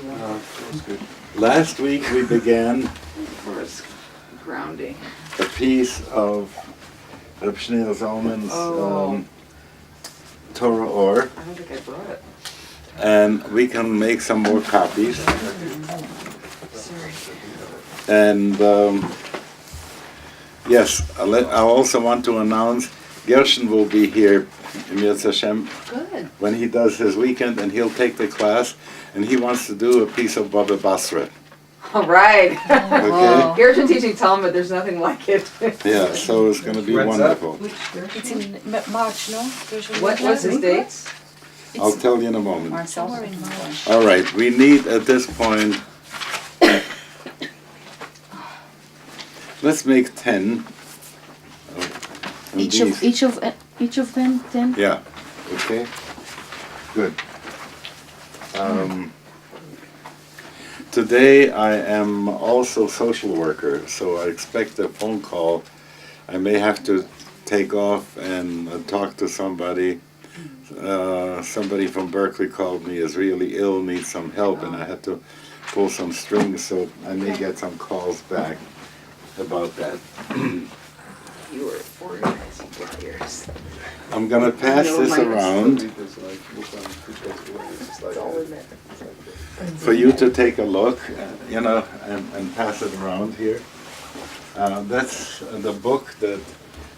That's good. Last week we began For its grounding. a piece of Rabbi Zalman's Torah Or, I don't think I brought it. and we can make some more copies. Sorry. And yes, I also want to announce Gershon will be here in Yetz Hashem Good. when he does his weekend, and he'll take the class, and he wants to do a piece of Baba Basra. All right. Okay? Gershon teaching Talmud, there's nothing like it. Yeah, so it's going to be When's that? wonderful. It's in March, no? What's his dates? I'll tell you in a moment. Somewhere in March. All right, we need at this point, let's make 10. Each of them 10. Yeah, okay, good. Today I am also social worker, so I expect a phone call. I may have to take off and talk to somebody. Somebody from Berkeley called me, is really ill, needs some help, and I had to pull some strings, so I may get some calls back about that. You were organizing years. I'm gonna pass this around That's all in it. for you to take a look, and pass it around here. That's the book that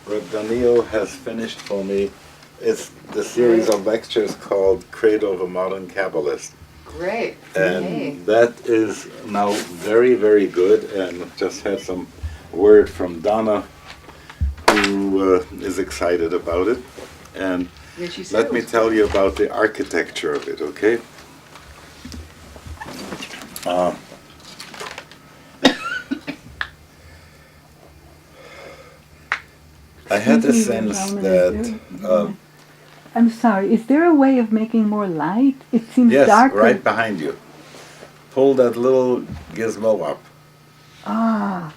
Reb Daniel has finished for me. It's the series of lectures called Credo, the Modern Kabbalist. Great. And Yay. that is now very, very good, and just had some word from Donna, who is excited about it. And Yeah, she said let it me was tell you about the architecture of it, okay? I had the sense that, I'm sorry, is there a way of making more light? It seems yes, darker. right behind you. Pull that little gizmo up. Ah,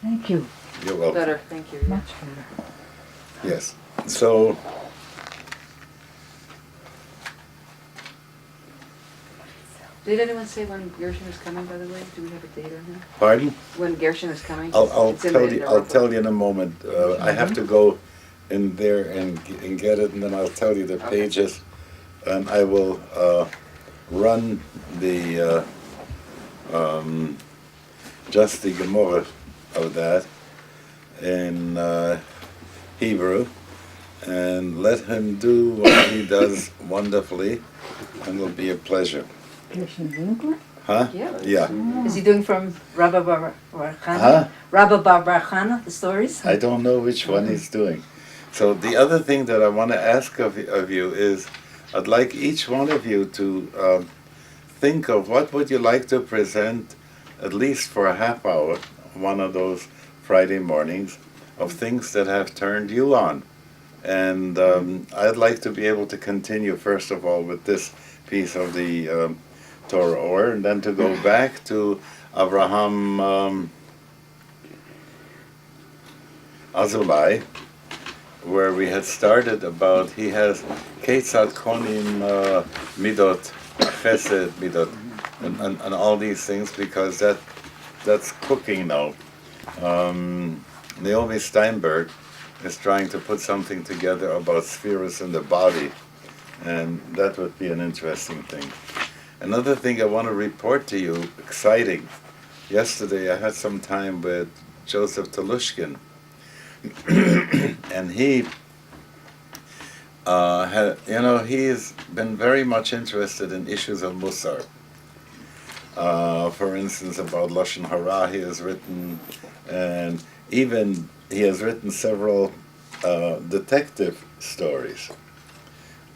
thank you. You're welcome. better. Thank you. Much better. Yes. So, Did anyone say when Gershon is coming, by the way? Do we have a date on him? pardon? When Gershon is coming? I'll It's in tell the you. I'll notebook. tell you in a moment. I have to go in there and get it, and then I'll tell you the pages, and I will run the just the Morah of that in Hebrew, and let him do what he does wonderfully, and it'll be a pleasure. Gershon Winkler? Huh? Yeah. Yeah. Is he doing from Rabbi Bar Chana? Huh? Rabbi Bar Chana, the stories? I don't know which one he's doing. So the other thing that I want to ask of you is, I'd like each one of you to think of what would you like to present, at least for a half hour, one of those Friday mornings, of things that have turned you on. And I'd like to be able to continue, first of all, with this piece of the Torah Or, and then to go back to Avraham Azulai, where we had started about, he has Ketzad Konim Midot, Chesed Midot, and all these things, because that's cooking now. Naomi Steinberg is trying to put something together about spheres in the body, and that would be an interesting thing. Another thing I want to report to you, exciting. Yesterday I had some time with Joseph Telushkin, and he he's been very much interested in issues of Musar. For instance, about Lashon Hara he has written, and even he has written several detective stories.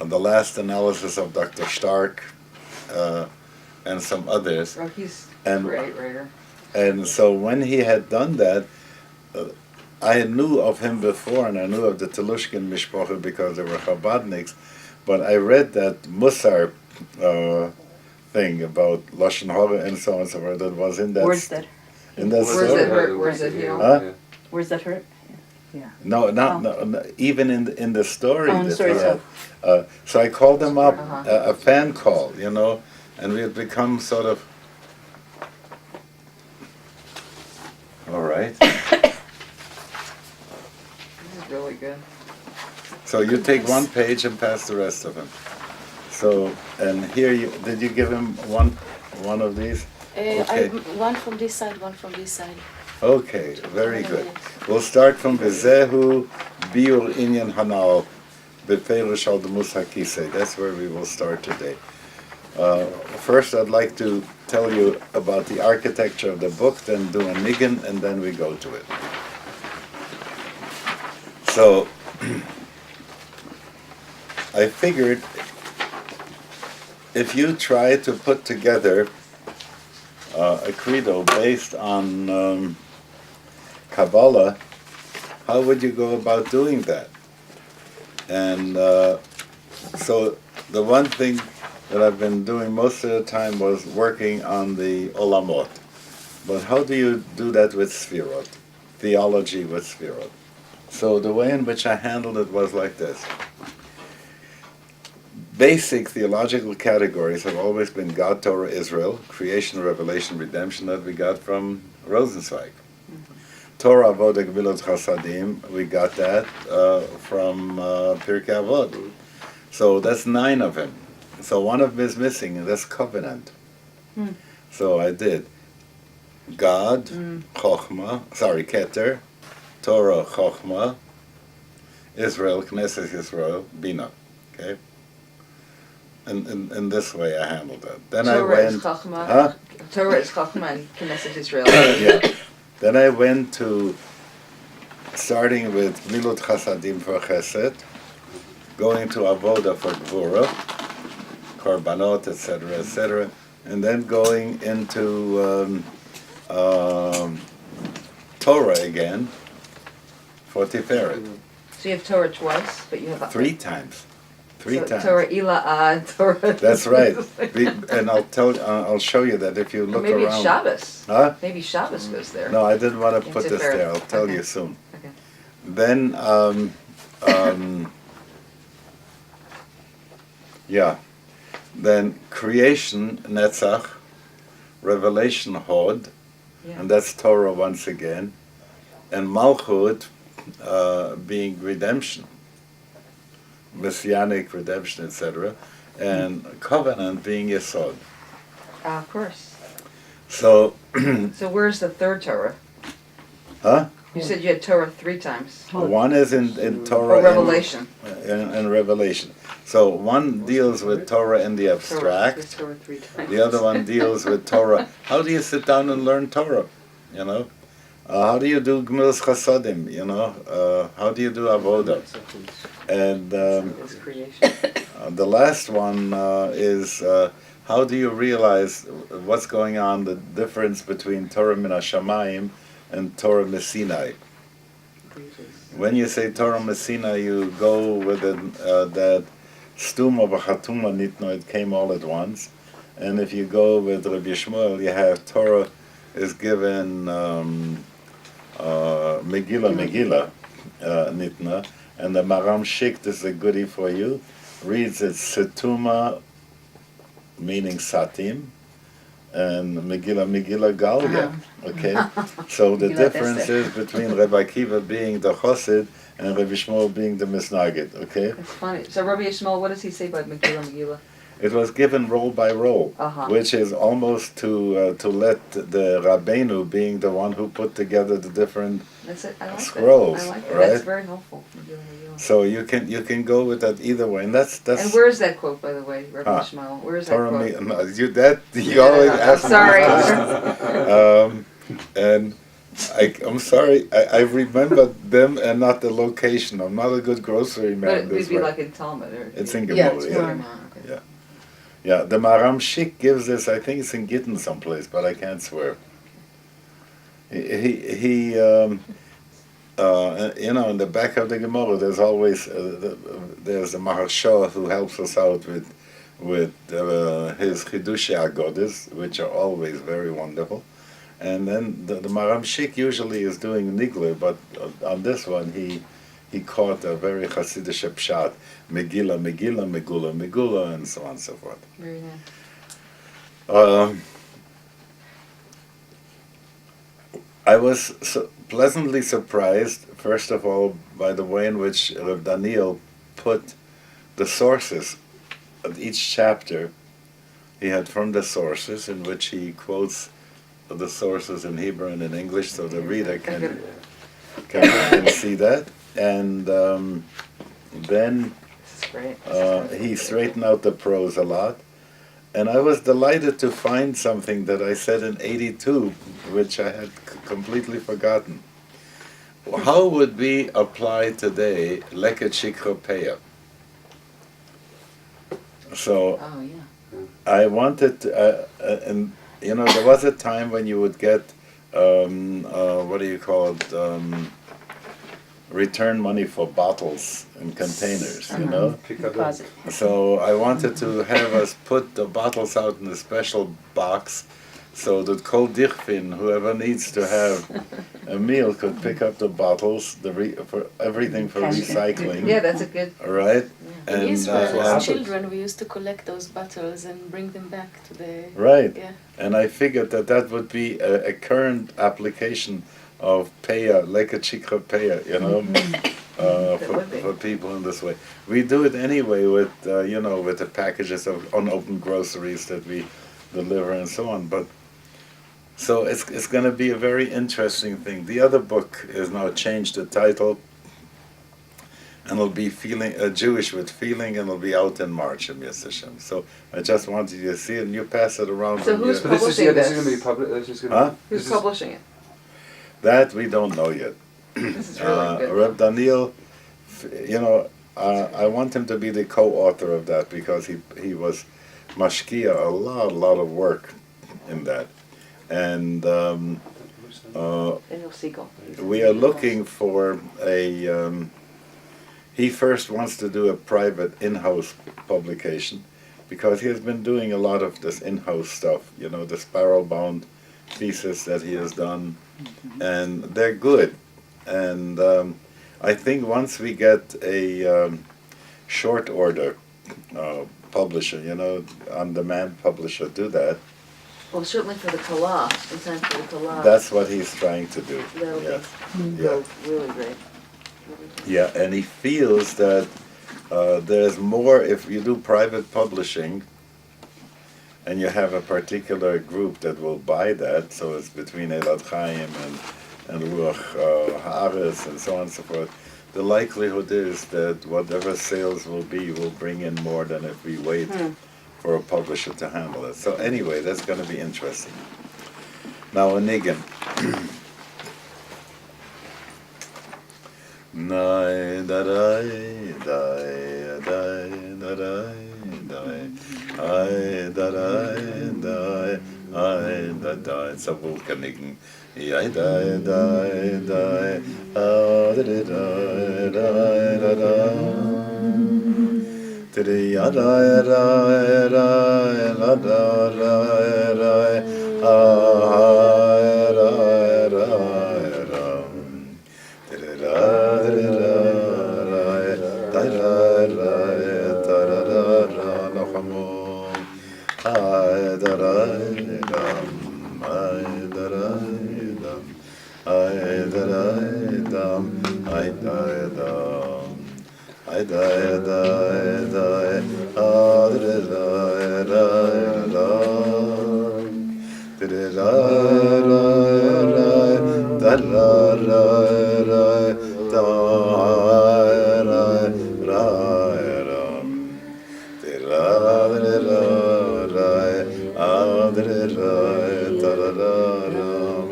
On the last analysis of Dr. Stark and some others. Oh, he's And- great writer. And so when he had done that, I knew of him before, and I knew of the Telushkin Mishpacha because they were Chabadniks, but I read that Musar thing about Lashon Hara and so on and so forth that was in that. Where's that? In that Where's story. it hurt? Where's it heal? Huh? Where's that hurt? No, no, even in the story. Oh, in the that story he had. So I called him up, Uh-huh. a fan call, and we had become sort of, all right. This is really good. So you take one page and pass the rest of them. So, and here did you give him one of these? Okay. One from this side, one from this side. Okay, very good. We'll start from Bezehu Biur Inyan Hanal Beperush al Demus Hakisei. That's where we will start today. First, I'd like to tell you about the architecture of the book, then do a niggin, and then we go to it. So, I figured if you try to put together a credo based on Kabbalah, how would you go about doing that? And so the one thing that I've been doing most of the time was working on the Olamot. But how do you do that with Sfirot? Theology with Sfirot. So the way in which I handled it was like this. Basic theological categories have always been God, Torah, Israel, creation, revelation, redemption, that we got from Rosenzweig. Torah, Avodah, Gvilot, Chasadim, we got that from Pirkei Avot. So that's 9 of them. So one of them is missing, and that's covenant. So I did God, Chochmah, Keter, Torah, Chochmah, Israel, Knesset Yisrael, Bina. Okay? And this way I handled it. Then Torah I went. is Chachma. Huh? Torah is Chachma and Knesset Israel. Yeah. Then I went to starting with Milut Chasadim for Chesed, going to Avoda for Gvura, Korbanot, etc., and then going into Torah again for Tiferet. So you have Torah twice, but you have 3 times. 3 times. Torah Ila'ad, Torah. That's right. And I'll show you that if you look Maybe around. it's Shabbos. Huh? Maybe Shabbos goes there. No, I didn't want to In put this Tiferet. there. I'll tell Okay. you soon. Okay. Then, yeah. Then creation, Netzach, revelation, Hod, Yeah. and that's Torah once again, and Malchut being redemption, messianic redemption, etc., and covenant being Yesod. Of course. So, So where's the third Torah? huh? You said you had Torah 3 times. One is in Torah Or Revelation. in Revelation. So one deals with Torah in the Torah. abstract. There's Torah 3 times. The other one deals with Torah. How do you sit down and learn Torah? You know, how do you do Gmilas Chasadim? You know, how do you do Avodah? And It's creation. the last one is how do you realize what's going on? The difference between Torah Min Hashamayim and Torah Messinai. When you say Torah Messinai, you go with that stum of a chatuma nitno, it came all at once. And if you go with Rabbi Shmuel, you have Torah is given Megillah nitna, and the Maram Shik, this is a goodie for you, reads it Setuma, meaning Satim, and Megillah Galya. Okay, so the Megillah difference Esther. is between Rabbi Akiva being the Chosid and Rabbi Shmuel being the Misnagid. Okay, It's funny. So Rabbi Yishmael, what does he say about Megillah? it was given roll by roll, Uh-huh. which is almost to let the Rabbeinu being the one who put together the different. That's it. I like Scrolls, that. I like that. right? That's very helpful. Megillah. So you can go with that either way, and that's And where is that quote, by the way, Rabbi Ah. Yishmael? Where is that Torah quote? no, you always ask me Sorry. these questions. And I'm sorry, I remembered them and not the location. I'm not a good grocery But man it would this be way. like in Talmud. Or, It's in Yeah, Gemara, it's yeah. Gemara. Okay. Yeah, the Maram Shik gives this, I think it's in Gittin someplace, but I can't swear. He you know, in the back of the Gemara, there's always, there's the Maharsha who helps us out with his Chidushei Agodas, which are always very wonderful. And then the Maram Shik usually is doing Nigler, but on this one he caught a very Hasidic pshat, Megillah, Megillah, Megula, Megula, and so on and so forth. Very nice. I was pleasantly surprised, first of all, by the way in which Reb Daniel put the sources of each chapter. He had from the sources, in which he quotes the sources in Hebrew and in English, so the reader can see that. And then This is great. he straightened out the prose a lot. And I was delighted to find something that I said in '82, which I had completely forgotten. How would we apply today leket shikropeya? So Oh, yeah. I wanted to, and you know, there was a time when you would get, what do you call it, return money for bottles and containers, you know? Deposit. So I wanted to have us put the bottles out in a special box so that Kol Dichfin, whoever needs to have a meal, could pick up the bottles, for everything for recycling. Yeah, that's a good. All right? In And Israel, as children, we used to collect those bottles and bring them back to the... right. Yeah. And I figured that that would be a current application of peya, leket shikra peya, you know, for people in this way. We do it anyway with, you know, with the packages of unopened groceries that we deliver and so on. But so it's going to be a very interesting thing. The other book is now changed the title, and it'll be Jewish with Feeling, and it'll be out in March in Yesod Hashem. So I just wanted you to see it, and you pass it around. So and who's you- But this is Publishing this is this. going to be public. This is going Huh? to. Who's publishing it? That we don't know yet. This is really good. Reb Daniel, you know, I want him to be the co-author of that because he was mashkia a lot of work in that, and Daniel Siegel. we are looking for a. He first wants to do a private in-house publication because he has been doing a lot of this in-house stuff. You know, the sparrow-bound thesis that he has done, and they're good. And I think once we get a short order publisher, you know, on-demand publisher, do that. Well, certainly for the Kala, in time for the Kala. That's what he's trying to do. That'll Yes. be Yeah. really great. Yeah, and he feels that there's more if you do private publishing and you have a particular group that will buy that, so it's between Elad Chaim and Ruach Haaretz and so on and so forth, the likelihood is that whatever sales will bring in more than if we wait for a publisher to handle it. So anyway, that's going to be interesting. Now, a niggin. Nai da dai dai dai da dai dai ai da dai dai ai da dai. It's a Vulkanigen. Ai dai dai dai ah da da dai da da. Tiri ya dai dai dai la da dai dai ah dai dai.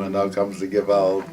And now comes the Gewalt.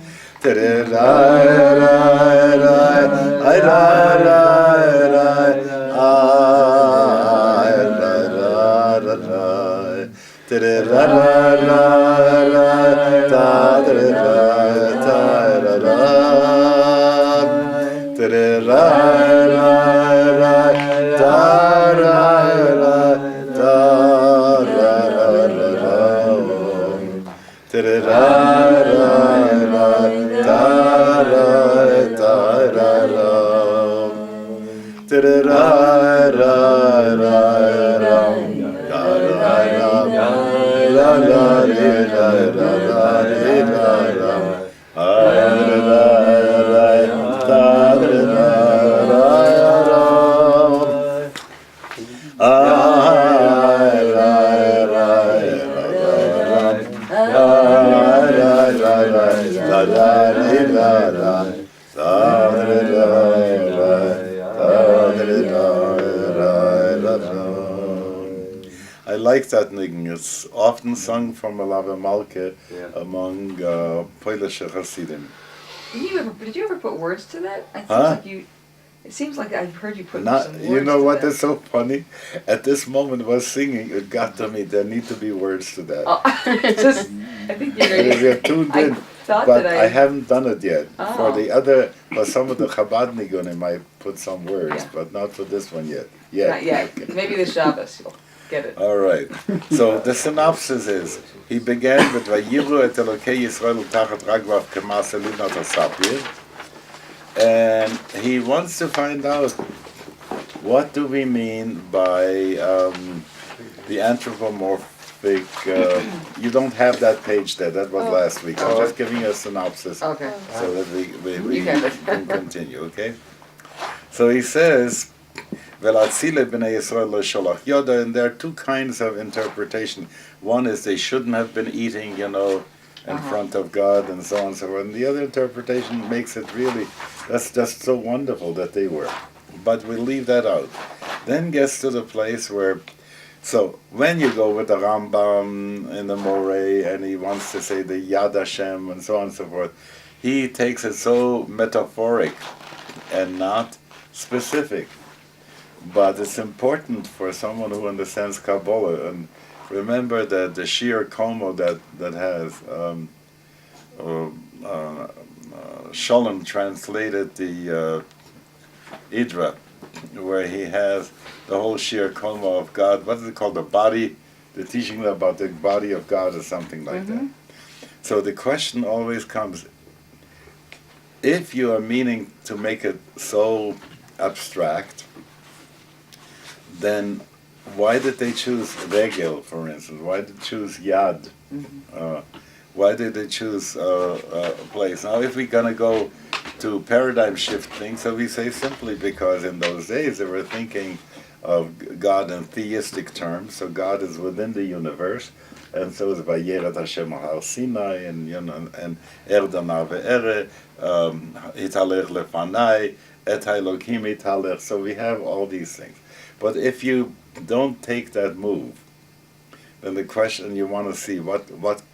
I like that niggin. It's often sung from Rabbi Marc among Polish Hasidim. Did you ever put words to that? Huh? It seems like I've heard you put Not, some words you know to what that. is so funny? At this moment I was singing, it got to me, there need to be words to that. Oh, it's just, I think you're Because ready. you're tuned I in, thought but that I haven't done it yet. For Oh. the other, for some of the Chabad Nigunim, I put some words, Yeah. but not for this one yet. Not yet. Okay. Maybe the Shabbos you'll get it. All right. So the synopsis is, he began with Vayiru et Elokei Yisrael tachat ragvav k'ma'aseh libnat hasapir, and he wants to find out what do we mean by the anthropomorphic. You don't have that page there. That was last week. I'm just giving you a synopsis Okay. so that we You have it. can continue. Okay. So he says. Velatzile b'nei Yisrael lo sholach yoda, and there are two kinds of interpretation. One is they shouldn't have been eating, in front of God and so on and so forth. And the other interpretation makes it really, that's just so wonderful that they were. But we'll leave that out. Then gets to the place where, so when you go with the Rambam in the Morah and he wants to say the Yad Hashem and so on and so forth, he takes it so metaphoric and not specific. But it's important for someone who understands Kabbalah, and remember that the Shiur Como that has Shalom translated the Idra, where he has the whole Shiur Como of God. What is it called? The body, the teaching about the body of God or something like that. So the question always comes, if you are meaning to make it so abstract, then why did they choose Regel, for instance? Why did they choose Yad? Why did they choose a place? Now, if we're going to go to paradigm shifting, so we say simply because in those days they were thinking of God in theistic terms, so God is within the universe, and so is Vayerat Hashem al Sinai, and Erdana ve'ere, Hitalech lefanai, Et Elokim hitalech. So we have all these things. But if you don't take that move, then the question you want to see, what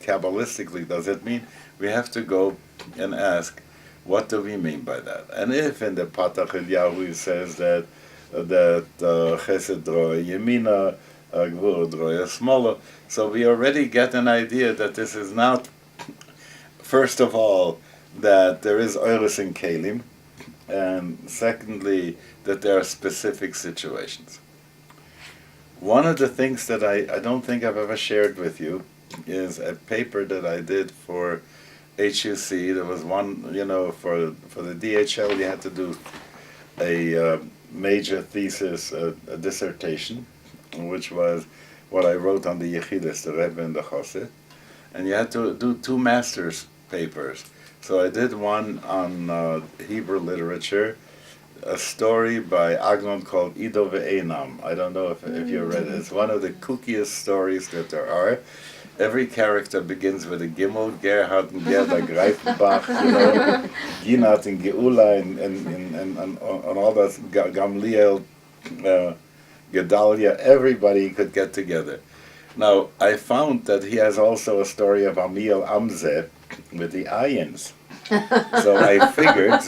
Kabbalistically does it mean? We have to go and ask, what do we mean by that? And if in the Patach Eliyahu it says that Chesed Roya Yemina, Gvur Roya Smola, so we already get an idea that this is not, first of all, that there is Oiris in Kelim, and secondly, that there are specific situations. One of the things that I don't think I've ever shared with you is a paper that I did for HUC. There was one, for the DHL you had to do a major thesis, a dissertation, which was what I wrote on the Yehudis, the Rebbe and the Chosid. And you had to do two master's papers. So I did one on Hebrew literature, a story by Agnon called Ido Ve'enam. I don't know if you read it. It's one of the kookiest stories that there are. Every character begins with a Gimel, Gerhard and Gerda Greifenbach, Ginat and Geula and all that, Gamliel, Gedalia, everybody could get together. Now, I found that he has also a story of Amiel Amzeh with the Ayins. So I figured,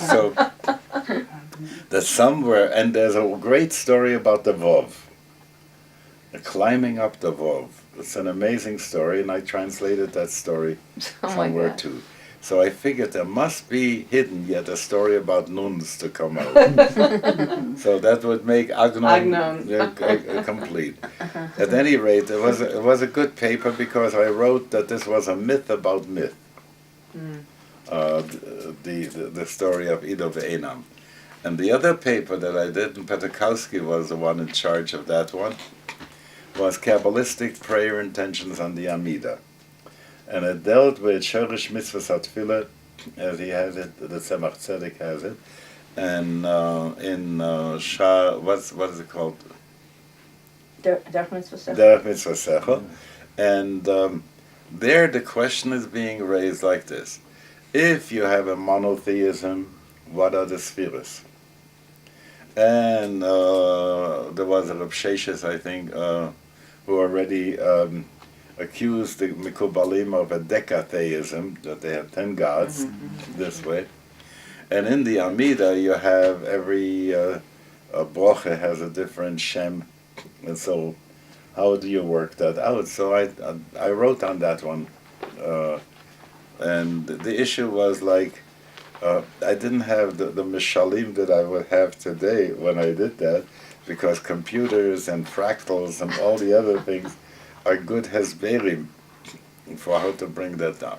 that somewhere, and there's a great story about the Vov, climbing up the Vov. It's an amazing story, and I translated that story somewhere too. So I figured there must be hidden yet a story about nuns to come out. So that would make Agnon complete. At any rate, it was a good paper because I wrote that this was a myth about myth. The story of Ido Ve'enam. And the other paper that I did, and Petakowski was the one in charge of that one, was Kabbalistic prayer intentions on the Amida. and it dealt with Shorish Mitzvahs HaTfilah, as he has it, the Tzemach Tzedek has it, and in what is it called? Derech Mitzvah Sechel. Derech Mitzvah Sechel. And there the question is being raised like this. If you have a monotheism, what are the spheres? And there was a RaShaZ, I think, who already accused the Mikubalim of a decatheism, that they have 10 gods, this way. And in the Amida, you have every broche has a different Shem, and so how do you work that out? So I wrote on that one, and the issue was like, I didn't have the mishalim that I would have today when I did that, because computers and fractals and all the other things are good hesberim for how to bring that down.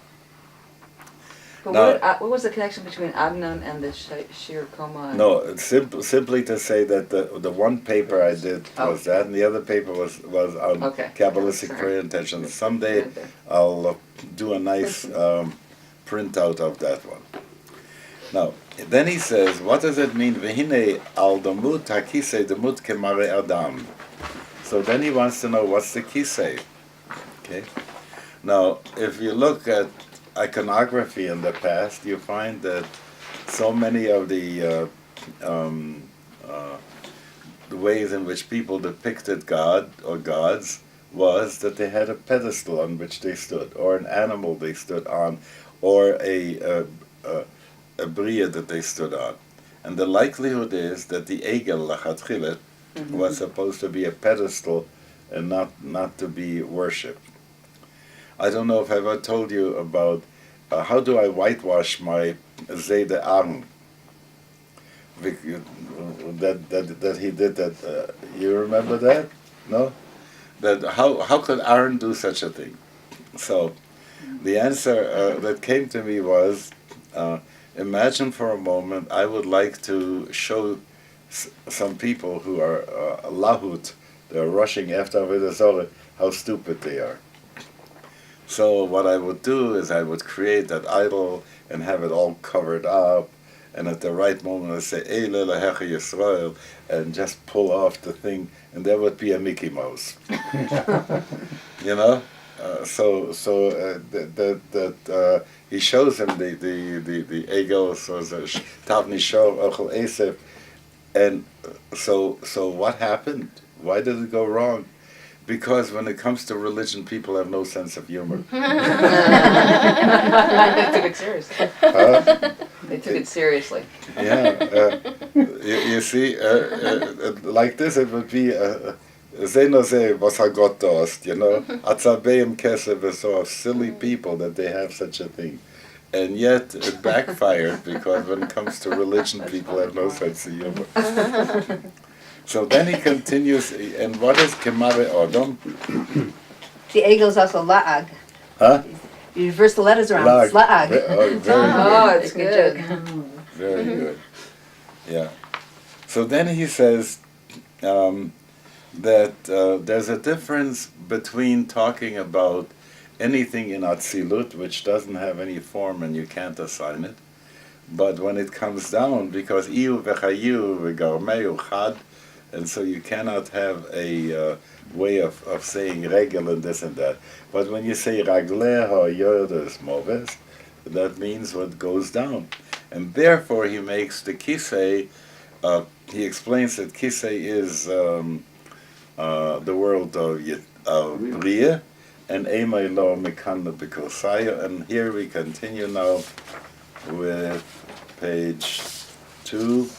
But Now- what was the connection between Agnon and the Shiur Koma? No, it's simply to say that the one paper I did was that, and the other paper was on Okay. Kabbalistic Sorry. prayer intentions. Someday I'll do a nice printout of that one. Now, then he says, what does it mean? V'hinei al damut hakisei damut kemare adam. So then he wants to know, what's the kisei? Okay. Now, if you look at iconography in the past, you find that so many of the ways in which people depicted God or gods was that they had a pedestal on which they stood, or an animal they stood on, or a bria that they stood on. And the likelihood is that the egel lachatchilet was supposed to be a pedestal and not to be worshipped. I don't know if I ever told you about how do I whitewash my Zayde Arm. That he did that. You remember that? No? That how could Aaron do such a thing? So the answer that came to me was, imagine for a moment I would like to show some people who are lahut, they're rushing after Avodah Zarah, how stupid they are. So what I would do is I would create that idol and have it all covered up, and at the right moment I say Eile Lehecha Yisrael, and just pull off the thing, and there would be a Mickey Mouse. You know, he shows him the egos, so Tavni Shor Ochel Esef, and so what happened? Why did it go wrong? Because when it comes to religion, people have no sense of humor. They took it seriously. They took it seriously. Yeah, you see, like this, it would be Zenoze was Gott dost, you know, Atzabeim Kesef is so of silly people that they have such a thing. And yet it backfired, because when it comes to religion, people have no sense of humor. So then he continues, and what is Kemare Odom? The egel is also la'ag. Huh? You reverse the letters around. Lag. It's la'ag. Very good. Oh, it's Good joke. good. Very good. Yeah. So then he says that there's a difference between talking about anything in Atzilut, which doesn't have any form and you can't assign it, but when it comes down, because Iu v'chayu v'garmeu chad, and so you cannot have a way of saying regel and this and that. But when you say ragleha yodes moves, that means what goes down. And therefore he makes the kisei, he explains that kisei is the world of Bria, and Eimai lo mikanda b'kosaya. And here we continue now with page 2.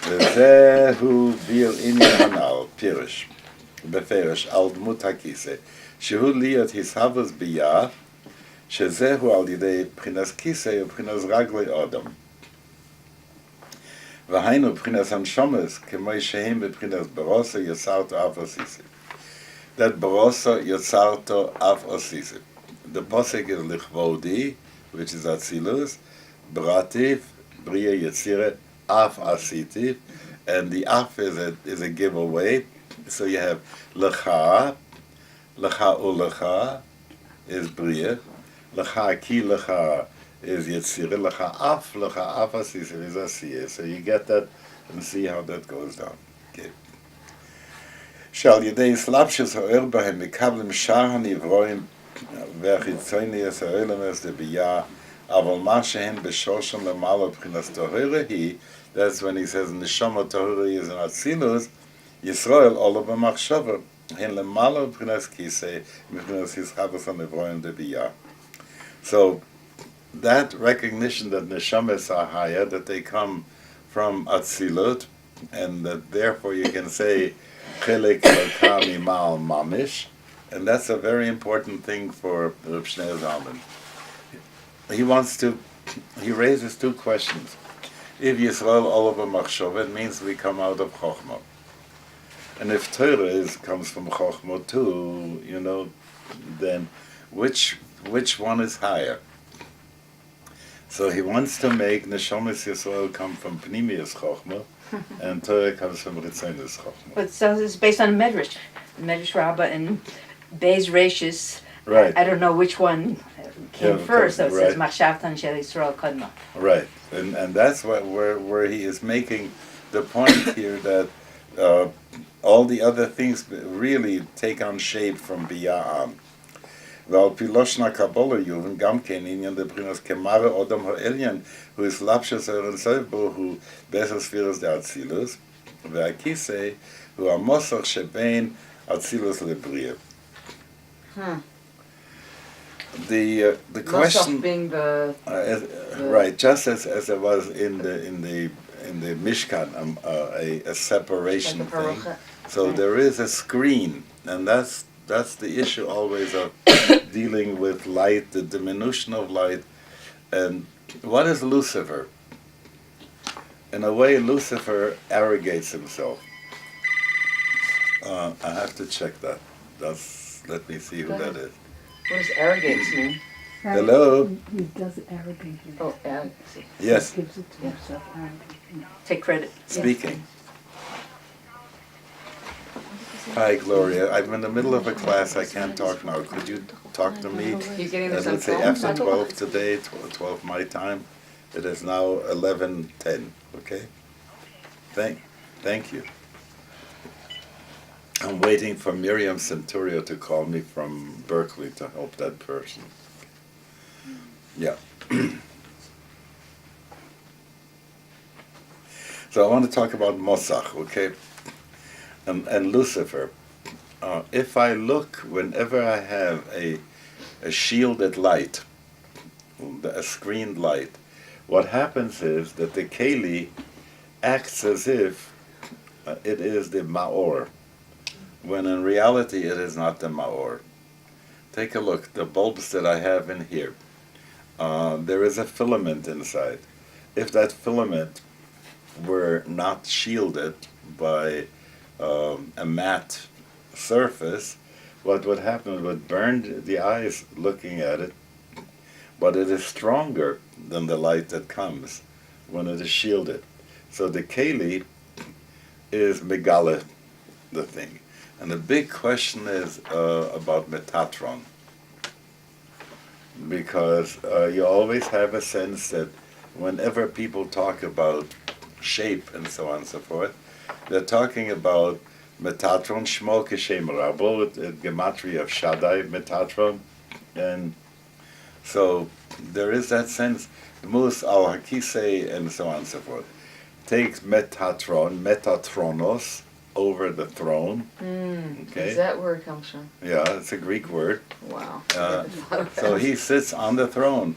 וזהו ביר עניין הנ"ל, פירש, בפרש, על דמות הכיסא, שהוא להיות הסהבוס ביה, שזהו על ידי בחינס כיסא ובחינס רגלי אדם. והיינו בחינס הנשומס, כמו שהם בבחינס ברוסו יצרתו אף עשיסי. That ברוסו יצרתו אף עשיסי. The posek is לכבודי, which is Atzilus, Brativ, Bria Yetzire, Af Asiti, and the Af is a giveaway. So you have Lecha, Lecha ulecha is Bria. Lecha ki lecha is Yetzirah. Lecha af asisa is Asiyah. So you get that and see how that goes down. Okay. שעל ידי סלאפשס האור בהם מקבלים שאר הנברואים והחיצוניוס האילומס דבייה, אבל מה שהן בשושן למעלה מבחינת טהרה היא, that's when he says נשמה טהרה is an אצילוס, ישראל עולה במחשבה, הן למעלה מבחינת כיסא, מבחינת ישחבס הנברואים דבייה. So, that recognition that neshamas are higher, that they come from Atzilut, and that therefore you can say Chelek Elokami Mal Mamish, and that's a very important thing for Reb Shneur Zalman. He raises two questions. If Yisrael Olav Machshava, it means we come out of Chochmah. And if Torah comes from Chochmah too, then which one is higher? So he wants to make Neshamas Yisrael come from Pnimius Chochmah, and Torah comes from Ritzonos Chochmah. But so it's based on Medrash Rabbah and Beis Reishis. Right. I don't know which one came first. So it says right. Machshavtan Shel Yisrael Kodma. Right, and that's where he is making the point here that all the other things really take on shape from Biya'am. ועל פי לושן הקבלה יובן גם כן עניין דבחינס כמרא אדם העליון הוא אסלאפשס אינסוף בו הוא בסר ספירס דאצילוס והכיסא הוא המוסר שבין אצילוס לבריאה. The question being the right, just as it was in the Mishkan, a separation like thing. Baruch. So there is a screen, and that's the issue always of dealing with light, the diminution of light. And what is Lucifer? In a way, Lucifer arrogates himself. I have to check that. Let me see who that is. What does arrogates mean? Hello? He does it arrogantly. Oh, arrogancy. Yes, He gives it to himself arrogantly. Take credit. speaking. Hi, Gloria. I'm in the middle of a class. I can't talk now. Could you talk to me? He's getting this on Let's say phone? after 12 today, 12 my time. It is now 11:10. Okay. Thank you. I'm waiting for Miriam Centurio to call me from Berkeley to help that person. Yeah. So I want to talk about Mosach, okay? And Lucifer. If I look, whenever I have a shielded light, a screened light, what happens is that the Keli acts as if it is the Maor, when in reality it is not the Maor. Take a look, the bulbs that I have in here, there is a filament inside. If that filament were not shielded by a matte surface, what would happen? It would burn the eyes looking at it, but it is stronger than the light that comes when it is shielded. So the Keli is Megale, the thing. And the big question is about Metatron. Because you always have a sense that whenever people talk about shape and so on and so forth, they're talking about Metatron, Shmo Keshem Rabo, Gematria of Shaddai, Metatron. And so there is that sense, Mus al Hakise and so on and so forth. Takes Metatron, Metatronos, over the throne. Okay. Is that where it comes from? Yeah, it's a Greek word. Wow. So he sits on the throne.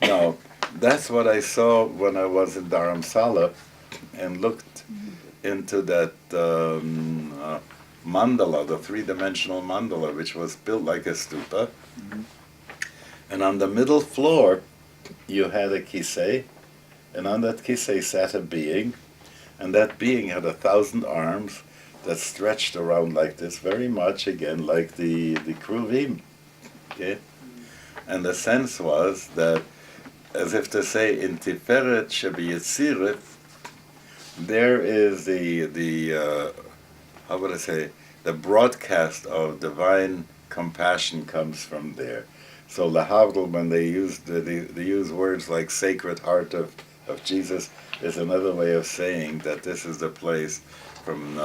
Now, that's what I saw when I was in Dharamsala and looked into that mandala, the three-dimensional mandala, which was built like a stupa. And on the middle floor, you had a kisei, and on that kisei sat a being, and that being had 1,000 arms that stretched around like this, very much again like the Kruvim. Okay? And the sense was that, as if to say, in Tiferet Shebiyitzireth, there is the how would I say, the broadcast of divine compassion comes from there. So lahavdil, when they use words like Sacred Heart of Jesus, is another way of saying that this is the place from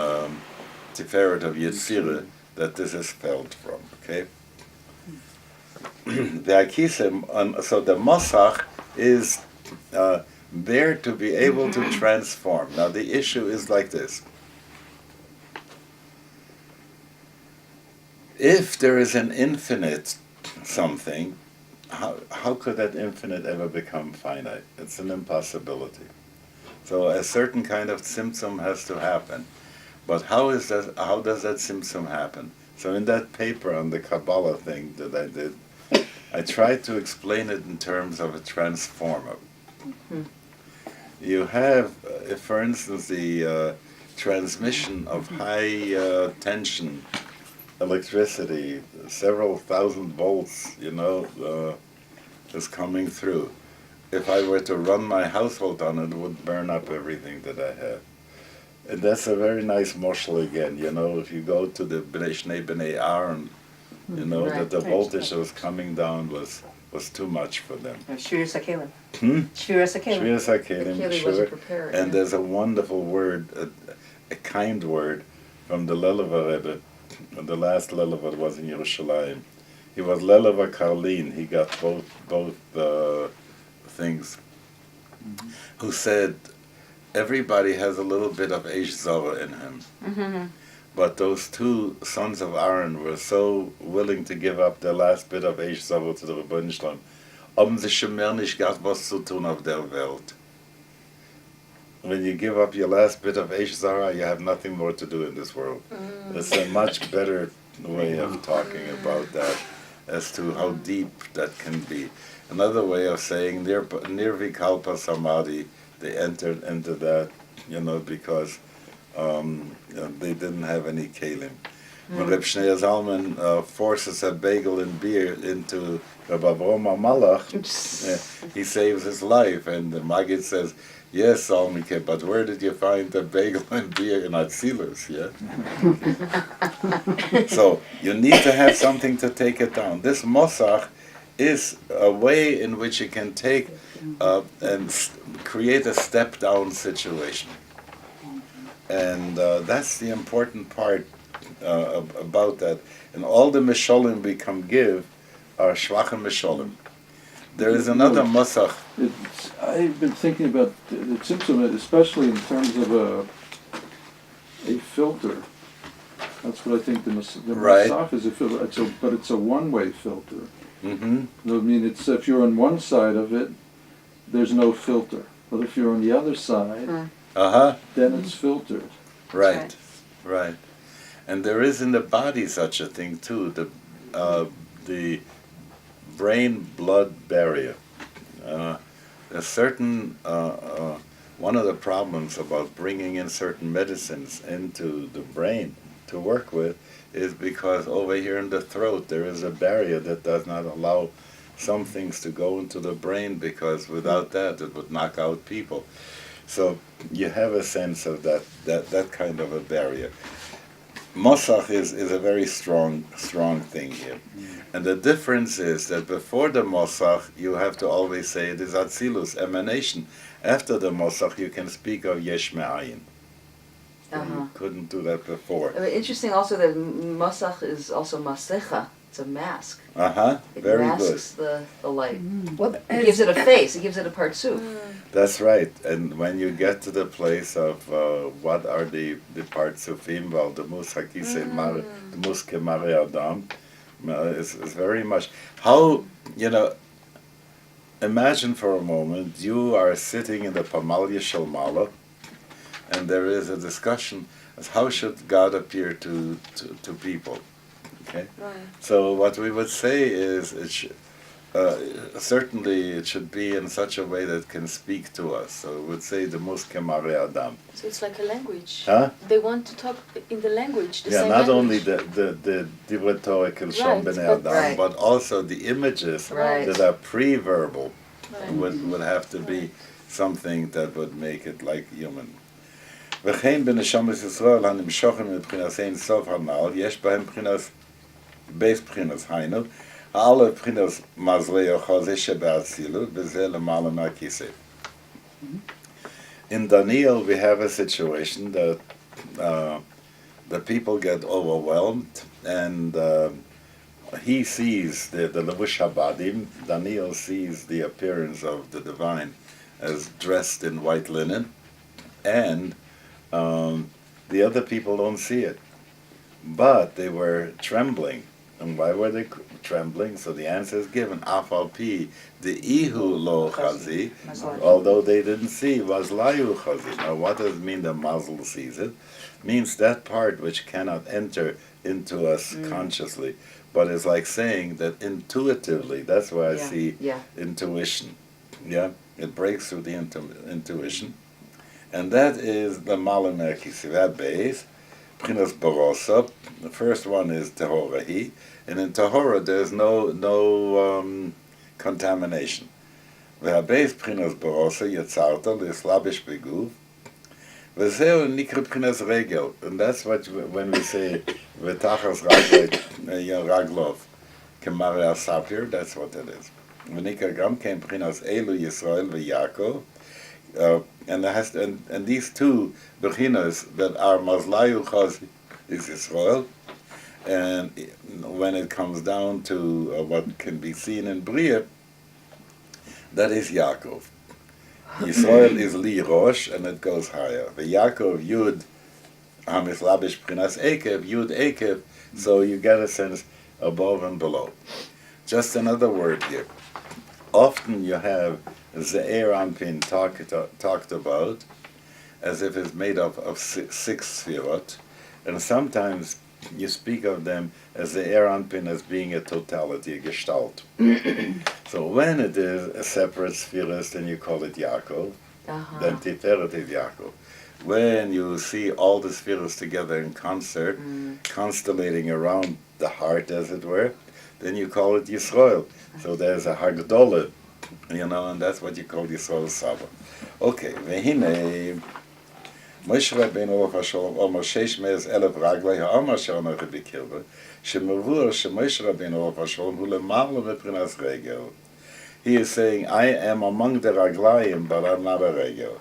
Tiferet of Yetzirah that this is felt from. Okay. The akisim, so the Mosach is there to be able to transform. Now the issue is like this. If there is an infinite something, how could that infinite ever become finite? It's an impossibility. So a certain kind of symptom has to happen. But how does that symptom happen? So in that paper on the Kabbalah thing that I did, I tried to explain it in terms of a transformer. Mm-hmm. You have, for instance, the transmission of high tension electricity, several thousand volts, is coming through. If I were to run my household on it, it would burn up everything that I have. And that's a very nice moshel again, if you go to the Bnei Aaron, that the voltage that was coming down was too much for them. Shiur Sakelim. Shiur Sakelim, sure. And there's a wonderful word, a kind word from the Leleva Rebbe. The last Leleva was in Yerushalayim. He was Leleva Karlin. He got both things. Mm-hmm. Who said, everybody has a little bit of Eish Zara in him. Mm-hmm. But those two sons of Aaron were so willing to give up their last bit of Eish Zara to the Rebbeinu Shalom. Haben sie schon mehr nicht gehabt, was zu tun auf der Welt. When you give up your last bit of Eish Zara, you have nothing more to do in this world. Mm. It's a much better way of talking about that, as to how deep that can be. Another way of saying, near Vikalpa Samadhi, they entered into that, because they didn't have any kelim. When Reb Shneur Zalman forces a bagel and beer into Reb Avrom HaMalach, he saves his life, and the Maggid says, yes, Zalmike, but where did you find the bagel and beer in Atzilus, yeah? So, you need to have something to take it down. This Mosach is a way in which you can take and create a step-down situation. And that's the important part about that. And all the Mesholim we can give are Shvachim Mesholim. There is another Mosach. I've been thinking about the Tzimtzum, especially in terms of a filter. That's what I think the Mosach is, a filter. But it's a one-way filter. Mm-hmm. I mean, it's if you're on one side of it, there's no filter. But if you're on the other side, then it's filtered. Right. And there is in the body such a thing too. The brain-blood barrier. A certain one of the problems about bringing in certain medicines into the brain to work with is because over here in the throat there is a barrier that does not allow some things to go into the brain, because without that it would knock out people. So you have a sense of that kind of a barrier. Mosach is a very strong thing here. And the difference is that before the Mosach you have to always say it is Atzilus, emanation. After the Mosach you can speak of Yesh Me'ayin. You couldn't do that before. Interesting also that Masach is also Masecha. It's a mask. Very good. It masks the light. Well, it gives it a face. It gives it a partsuf. That's right. And when you get to the place of what are the partsufim, well, the mus hakise the mus kemare adam, is very much how, imagine for a moment you are sitting in the Pamalya Shalmala, and there is a discussion as how should God appear to people. Okay, right. So what we would say is certainly it should be in such a way that it can speak to us. So we would say the mus kemare adam. So it's like a language. Huh? They want to talk in the language. The yeah, same not language. only the divrei Torah Shom b'nei adam, but also the images that are pre-verbal would have to be something that would make it like human. וכן בנשמת ישראל הנמשוכן מבחינת אין סוף המעל, יש בהם מבחינת Beis B'chinas Hainu, Ha'alef B'chinas Mazlei Ochazi Shebe'atzilut, B'zeh L'mala Ma'kisei. In Daniel, we have a situation that the people get overwhelmed, and he sees the Levush Habadim. Daniel sees the appearance of the divine as dressed in white linen, and the other people don't see it. But they were trembling. And why were they trembling? So the answer is given. Afal pi the ihu lo chazi, although they didn't see, was layu chazi. Now what does it mean that Mazel sees it? Means that part which cannot enter into us consciously, but it's like saying that intuitively. That's why I see intuition. Yeah, it breaks through the intuition, and that is the malam ekisiv base. B'chinas barosa. The first one is Torah, and in Torah there's no contamination. V'habez b'chinas barosa yatzarta l'slabish beguf. V'zeu nikra b'chinas regel, and that's what when we say v'tachas raglov k'marei sapir, that's what it is. V'nikra gam kein b'chinas elu Yisrael v'Yakov. And these two beginners that are Mazlayu Chazi is Israel, and when it comes down to what can be seen in Bria, that is Yaakov. Israel is Li Rosh, and it goes higher. The Yaakov Yud Hamislabish Prinas Ekev Yud Ekev, so you get a sense above and below. Just another word here. Often you have Ze'er Anpin talked about as if it's made up of six sfirot, and sometimes you speak of them as Ze'er Anpin as being a totality, a gestalt. So when it is a separate spheres, then you call it Yaakov, then Tiferet is Yaakov. When you see all the spheres together in concert, constellating around the heart, as it were, then you call it Yisrael. So there's a Hagdolah, and that's what you call Yisrael Saba. Okay, Vehine, Moshe Rabbeinu Baruch Hashem, Omer Sheish Me'ez Elef Raglai Ha'amar She'omer B'Kirba, She'mavur She'Moshe Rabbeinu Baruch Hashem Hu Le'marlo V'Prinas Regel. He is saying, I am among the Raglayim, but I'm not a Regel.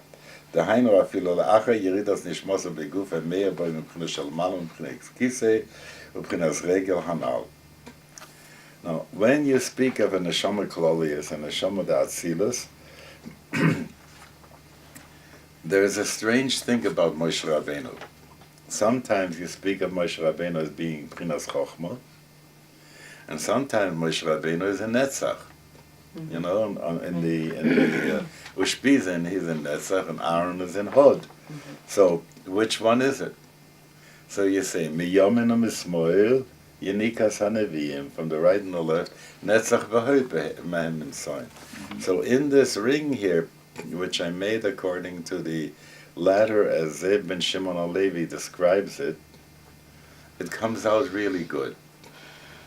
Dehainu Afilo Le'achar Yeridas Nishmosa B'Guf Emeir Boi M'Prinas Shel Malo M'Prinas Kisei V'Prinas Regel Hanal. Now, when you speak of a neshama klolius and a neshama da'atzilus, there is a strange thing about Moshe Rabbeinu. Sometimes you speak of Moshe Rabbeinu as being Prinas Chochma, and sometimes Moshe Rabbeinu is a Netzach. In the Ushpizin, he's in Netzach, and Aaron is in Hod. So, which one is it? So you say, Miyamin Mismoel, Yenikas HaNeviim, from the right and the left, Netzach v'Hod Mehem Mitzrayim. So in this ring here, which I made according to the ladder as Zev ben Shimon HaLevi describes it, it comes out really good.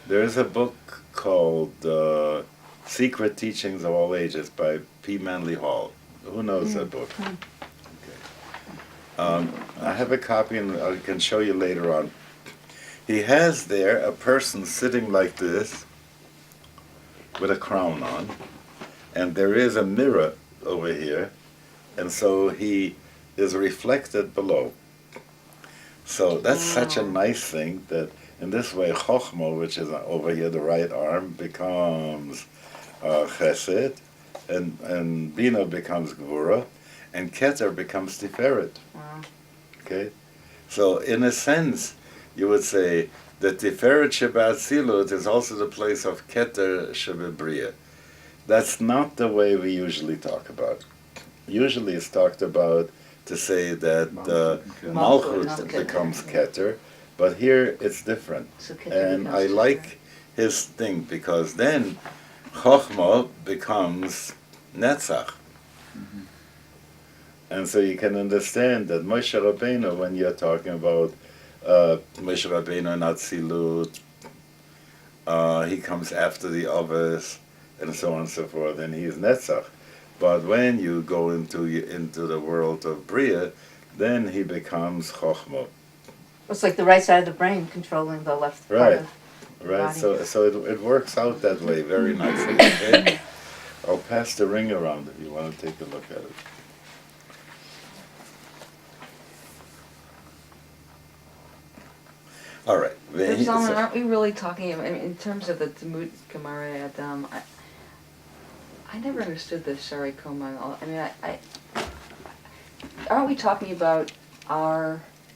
There is a book called Secret Teachings of All Ages by P. Manly Hall. Who knows that book? Okay. I have a copy and I can show you later on. He has there a person sitting like this with a crown on, and there is a mirror over here, and so he is reflected below. So that's such a nice thing that in this way Chochma, which is over here the right arm, becomes Chesed, and Bina becomes Gvura, and Keter becomes Tiferet. Okay? So in a sense, you would say that Tiferet Shebe'atzilut is also the place of Keter Shebe'Bria. That's not the way we usually talk about. Usually it's talked about to say that Malchut becomes Keter, but here it's different. So and I like his thing, because then Chochma becomes Netzach. And so you can understand that Moshe Rabbeinu, when you're talking about Moshe Rabbeinu and Atzilut, he comes after the others, and so on and so forth, and he is Netzach. But when you go into the world of Bria, then he becomes Chochma. It's like the right side of the brain controlling the left part of Right, body. so it works out that way very nicely. Okay? I'll pass the ring around if you want to take a look at it. All right. Rabbi Zalman, aren't we really talking about, I mean, in terms of the Tamut Gemara Adam, I never understood the Shari Koma. I mean, aren't we talking about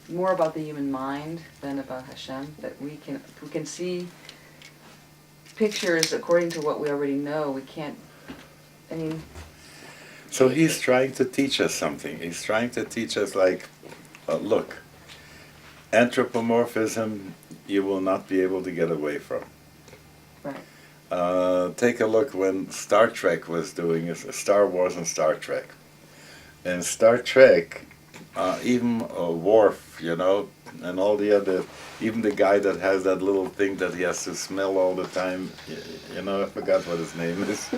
more about the human mind than about Hashem? That we can see pictures according to what we already know. We can't, I mean... So he's trying to teach us something. He's trying to teach us, like, look, anthropomorphism you will not be able to get away from. Right. Take a look when Star Trek was doing Star Wars and Star Trek. In Star Trek, even Worf, you know, and all the other, even the guy that has that little thing that he has to smell all the time, you know, I forgot what his name is.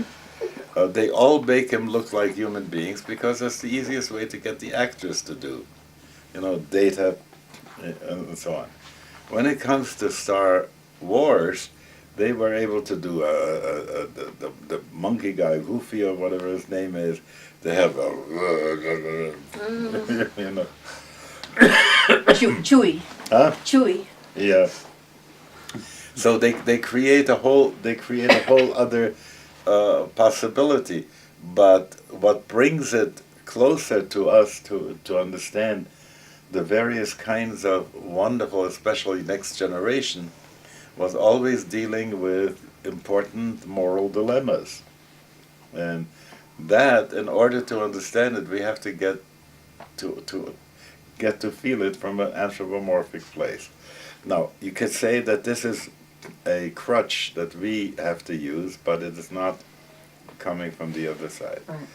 They all make him look like human beings because that's the easiest way to get the actors to do, you know, data and so on. When it comes to Star Wars, they were able to do the monkey guy, Goofy or whatever his name is. They have a, you know. Chewy. Huh? Chewy. Yeah. So they create a whole other possibility, but what brings it closer to us to understand the various kinds of wonderful, especially next generation, was always dealing with important moral dilemmas. And that, in order to understand it, we have to get to feel it from an anthropomorphic place. Now, you could say that this is a crutch that we have to use, but it is not coming from the other side. Right.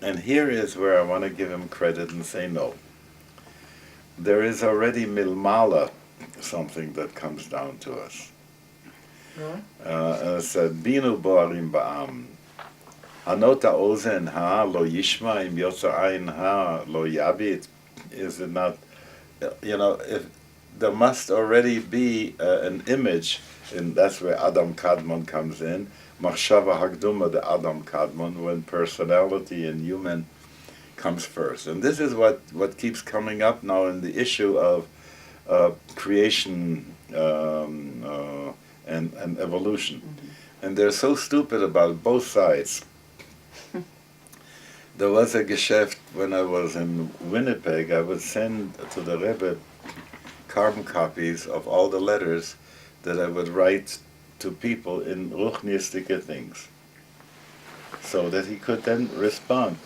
And here is where I want to give him credit and say no. There is already milmala, something that comes down to us. It said, Binu bo'arim ba'am, hanota ozen ha lo yishma im yotza ayin ha lo yabit. Is it not, you know, if there must already be an image, and that's where Adam Kadmon comes in, Machshava Hagduma, the Adam Kadmon, when personality and human comes first. And this is what keeps coming up now in the issue of creation and evolution. Mm-hmm. And they're so stupid about both sides. There was a geschäft when I was in Winnipeg. I would send to the Rebbe carbon copies of all the letters that I would write to people in ruchnistic things, so that he could then respond.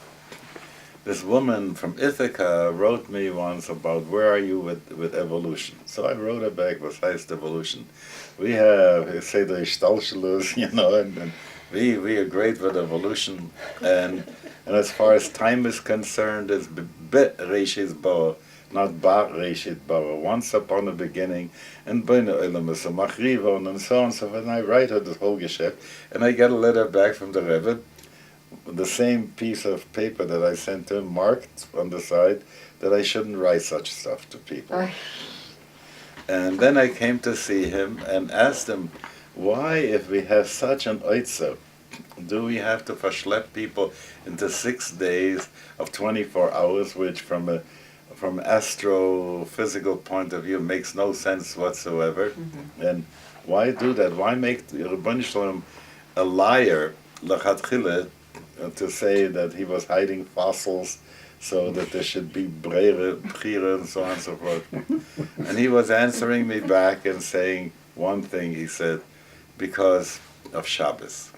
This woman from Ithaca wrote me once about where are you with evolution. So I wrote her back, was heißt evolution. We have, say the Ishtalshalus, you know, and we are great with evolution. And as far as time is concerned, it's be-reshit bara, not ba-reshit bara. Once upon a beginning, and Beine Olam is a Machrivon, and so on. So when I write her this whole geschäft, and I get a letter back from the Rebbe, the same piece of paper that I sent to him, marked on the side that I shouldn't write such stuff to people. And then I came to see him and asked him, why, if we have such an oitzer, do we have to verschlep people into 6 days of 24 hours, which from astrophysical point of view makes no sense whatsoever? Mm-hmm. And why do that? Why make Rabbi Shalom a liar, lachatchile, to say that he was hiding fossils so that there should be brere, and so on and so forth? And he was answering me back and saying one thing. He said, because of Shabbos.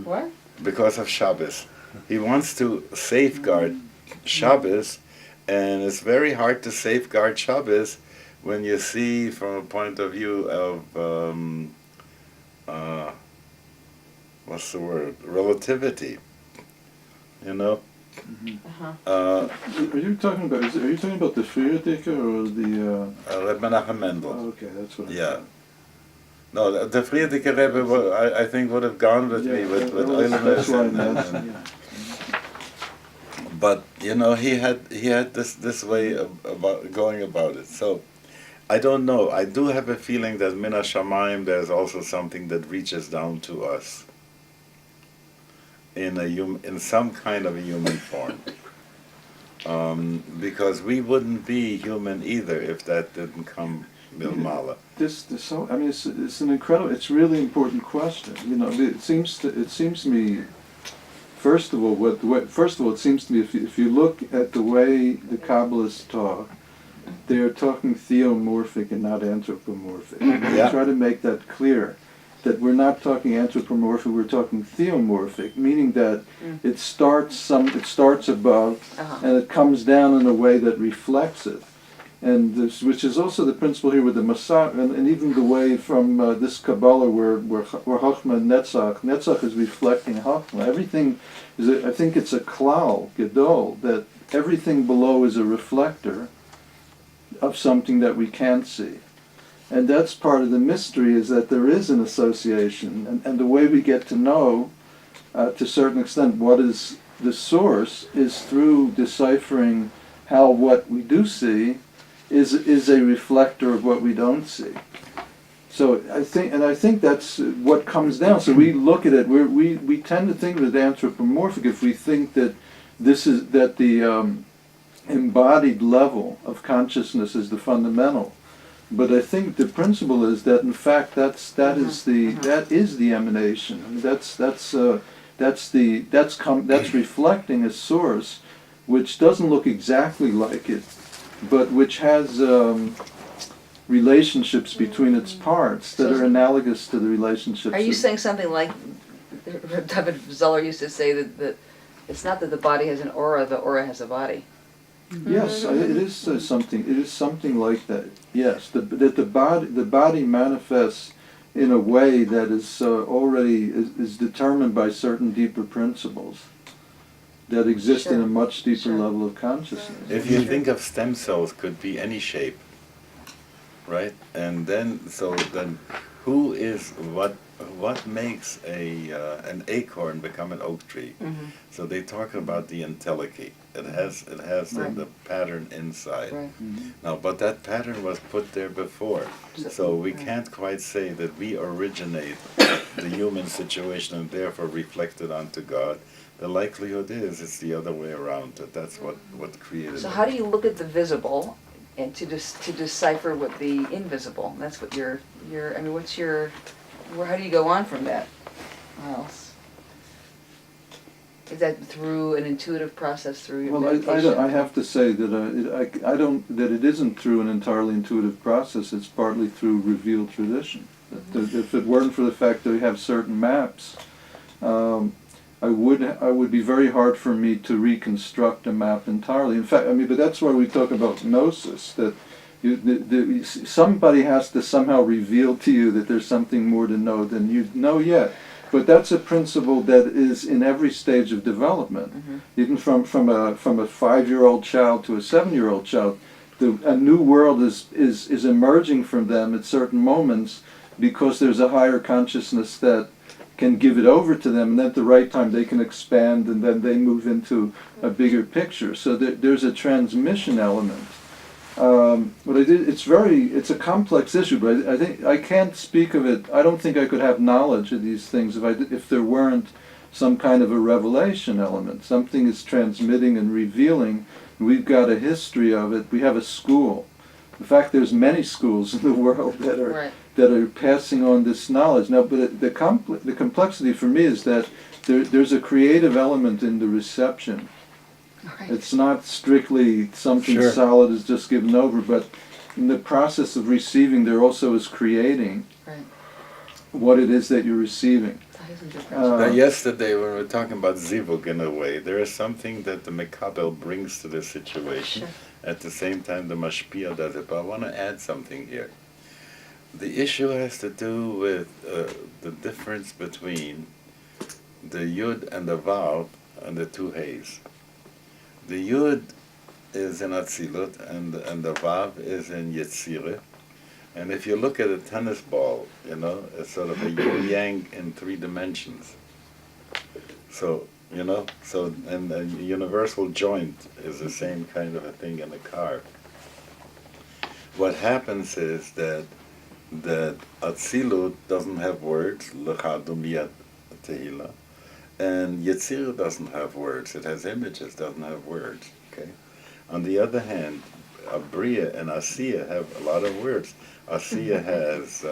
What? Because of Shabbos. He wants to safeguard Shabbos, and it's very hard to safeguard Shabbos when you see from a point of view of what's the word? Relativity. You know? Uh-huh. Are you talking about the Friedrich or the Reb Menachem Mendel. Oh, okay, that's what. Yeah. No, the Friedrich Rebbe, I think, would have gone with me with that's Oilers. right. But you know, he had this way of about going about it. So I don't know. I do have a feeling that Min HaShamayim, there's also something that reaches down to us in some kind of a human form. Because we wouldn't be human either if that didn't come milmala. It's an incredible, it's a really important question. It seems to me, first of all, it seems to me if you look at the way the Kabbalists talk, they're talking theomorphic and not anthropomorphic. They try to make that clear, that we're not talking anthropomorphic, we're talking theomorphic, meaning that it starts above and it comes down in a way that reflects it. And this, which is also the principle here with the Masach, and even the way from this Kabbalah where Chochmah Netzach is reflecting Chochmah. Everything is, I think it's a klal, gedol, that everything below is a reflector of something that we can't see. And that's part of the mystery, is that there is an association, and the way we get to know, to a certain extent, what is the source is through deciphering how what we do see is a reflector of what we don't see. So I think that's what comes down. So we look at it, we tend to think of it anthropomorphic if we think that the embodied level of consciousness is the fundamental. But I think the principle is that in fact that is the emanation. I mean, that's reflecting a source which doesn't look exactly like it, but which has relationships between its parts that are analogous to the relationships. Are you saying something like David Zeller used to say that it's not that the body has an aura, the aura has a body? Yes, it is something. It is something like that. Yes, that the body manifests in a way that is already is determined by certain deeper principles that exist in a much deeper level of consciousness. If you think of stem cells, could be any shape, right? And then who is what makes an acorn become an oak tree? So they talk about the entelechy. It has the pattern inside. Right. Now, but that pattern was put there before, so we can't quite say that we originate the human situation and therefore reflect it onto God. The likelihood is it's the other way around. That's what created. So it. how do you look at the visible and to decipher what the invisible? That's what your I mean, how do you go on from that? What else? Is that through an intuitive process through your meditation? I have to say that that it isn't through an entirely intuitive process. It's partly through revealed tradition. If it weren't for the fact that we have certain maps, it would be very hard for me to reconstruct a map entirely. In fact, but that's why we talk about gnosis. That somebody has to somehow reveal to you that there's something more to know than you know yet. But that's a principle that is in every stage of development. Even from a 5-year-old child to a 7-year-old child, a new world is emerging from them at certain moments because there's a higher consciousness that can give it over to them, and at the right time they can expand, and then they move into a bigger picture. So there's a transmission element. But it's a complex issue, but I think I can't speak of it. I don't think I could have knowledge of these things if there weren't some kind of a revelation element. Something is transmitting and revealing. We've got a history of it. We have a school. In fact, there's many schools in the world that are passing on this knowledge. Now, but the complexity for me is that there's a creative element in the reception. Right. It's not strictly something solid is just given over, but in the process of receiving, there also is creating what it is that you're receiving. Yesterday, when we were talking about zivug in a way, there is something that the mekabel brings to the situation. At the same time, the mashpia does it. But I want to add something here. The issue has to do with the difference between the yud and the vav and the two hays. The yud is in Atzilut and the vav is in Yetzirah. And if you look at a tennis ball, it's sort of a yin-yang in 3 dimensions. So, and a universal joint is the same kind of a thing in a car. what happens is that Atzilut doesn't have words, L'chadum Yad Tehillah, and Yetzirah doesn't have words. It has images, doesn't have words. Okay. On the other hand, Bria and Asiya have a lot of words. Asiya has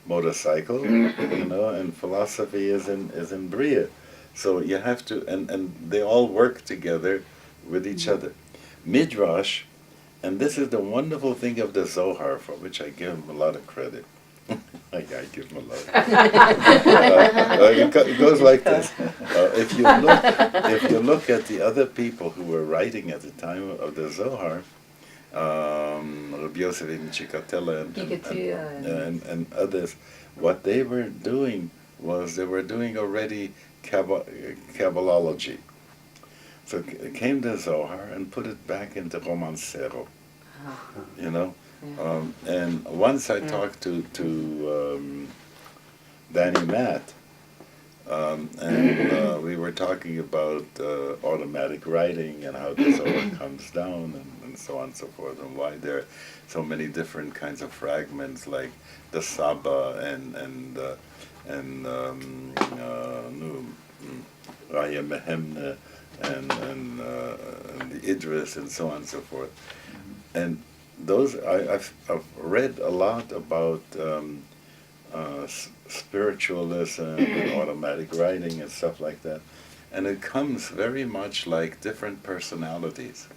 motorcycle, and philosophy is in Bria. So you have to, and they all work together with each other. Midrash, and this is the wonderful thing of the Zohar, for which I give him a lot of credit. I give him a lot of credit. It goes like this. If you look at the other people who were writing at the time of the Zohar, Rabbi Yosef ibn Chikatela and others, what they were doing was they were doing already Kabbalology. So it came the Zohar and put it back into Romancero, and once I talked to Danny Matt, and we were talking about automatic writing and how the Zohar comes down and so on and so forth, and why there are so many different kinds of fragments like the Saba and Raya Mehemne and the Idris and so on and so forth. And those, I've read a lot about spiritualism and automatic writing and stuff like that. And it comes very much like different personalities.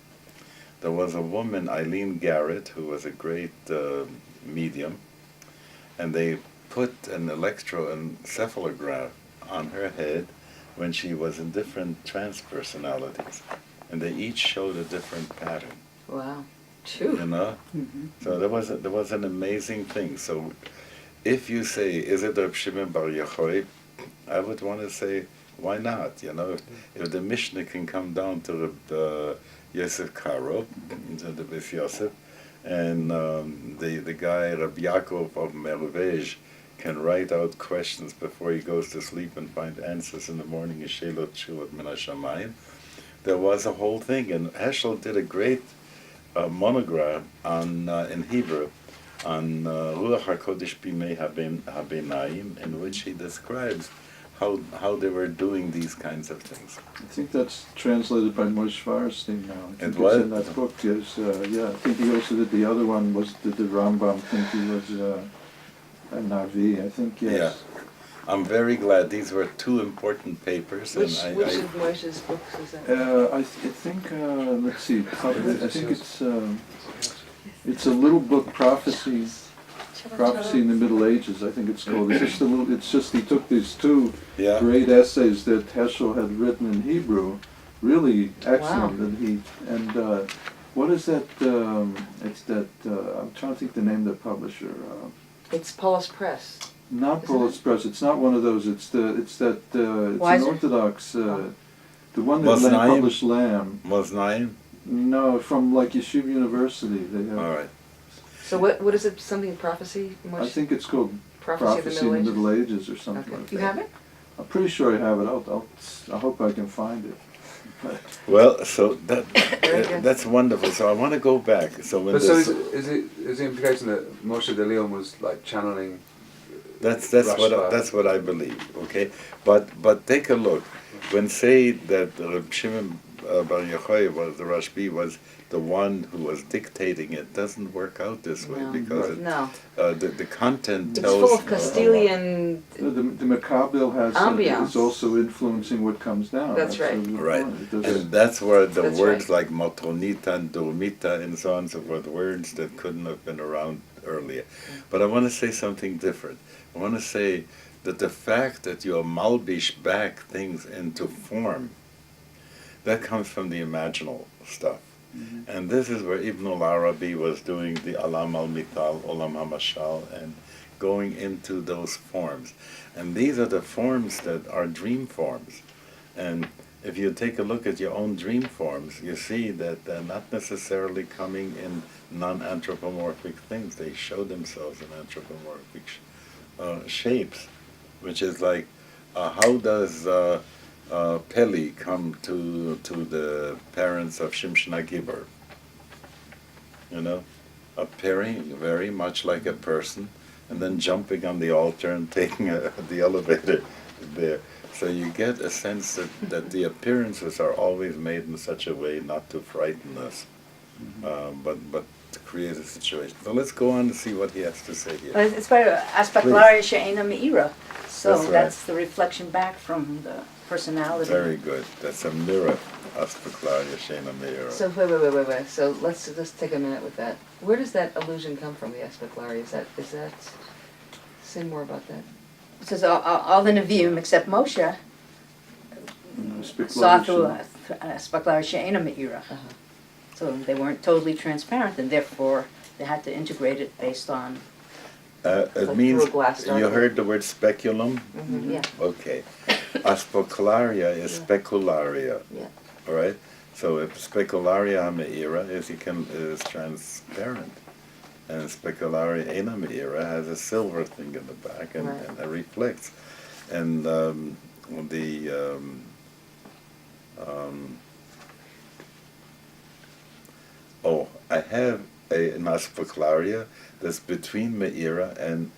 There was a woman, Eileen Garrett, who was a great medium, and they put an electroencephalograph on her head when she was in different trance personalities, and they each showed a different pattern. Wow. True. So there was an amazing thing. So if you say, is it Reb Shimon Bar Yochai, I would want to say, why not? If the Mishnah can come down to Reb Yosef Karo, the Beth Yosef, and the guy Reb Yaakov of Mervej can write out questions before he goes to sleep and find answers in the morning. Yeshelot Shuot Min HaShamayim. There was a whole thing, and Heschel did a great monograph on in Hebrew on Ruach HaKodesh Bimei HaBeinayim, in which he describes how they were doing these kinds of things. I think that's translated by Moshe Firestone now. I think It was? in that book. Yes, I think he also did the other one. Did the Rambam think he was a Navi? I think yes. Yeah. I'm very glad. These were two important papers. Which and of Moshe's books is that? I think let's see. I think it's a little book, Prophecy in the Middle Ages. I think it's called. It's just he took these two great essays that Heschel had written in Hebrew, really excellent. Wow. And what is that? It's that I'm trying to think the name of the publisher. It's Paulus Press. Not Paulus Press. It's not one of those. It's an Orthodox. The one that published Lamb. Moznaim? No, from like Yeshiva University. They have. All right. So what is it? Something prophecy? I think it's called Prophecy in the Middle Ages or something like that. You have it? I'm pretty sure I have it. I hope I can find it. Well, so that's wonderful. So I want to go back. So when is the implication that Moshe de Leon was like channeling? That's what I believe. Okay, but take a look. When say that Reb Shimon Bar Yochai was the Rashbi was the one who was dictating, it doesn't work out this way because the content tells. It's full of Castilian. The Makabel is also influencing what comes down. That's right. Right, and that's where the words like Motronita and Dormita and so on and so forth, words that couldn't have been around earlier. But I want to say something different. I want to say that the fact that you malbish back things into form, that comes from the imaginal stuff. Mm-hmm. And this is where Ibn al-Arabi was doing the Alam al-Mithal, Olam ha-Mashal, and going into those forms. And these are the forms that are dream forms. And if you take a look at your own dream forms, you see that they're not necessarily coming in non-anthropomorphic things. They show themselves in anthropomorphic shapes, which is like, how does Peli come to the parents of Shimshon HaGibor? appearing very much like a person, and then jumping on the altar and taking the elevator there. So you get a sense that the appearances are always made in such a way not to frighten us, but to create a situation. So let's go on and see what he has to say here. Well, it's very aspectlaria she'ena me'ira. So That's right. that's the reflection back from the personality. Very good. That's a mirror. Aspeclaria shena meira. So wait. So let's take a minute with that. Where does that illusion come from? The aspeclaria. Is that? Say more about that. It says all the Nevi'im except Moshe saw through aspeclaria she'ena me'ira. So they weren't totally transparent, and therefore they had to integrate it based on. It Like means, through a glass you darkly. heard the word speculum? Yeah. Okay. Aspeclaria is specularia. Yeah. All right? So if specularia meira is transparent. And specularia ena meira has a silver thing in the back and it reflects. And I have an aspeclaria that's between meira and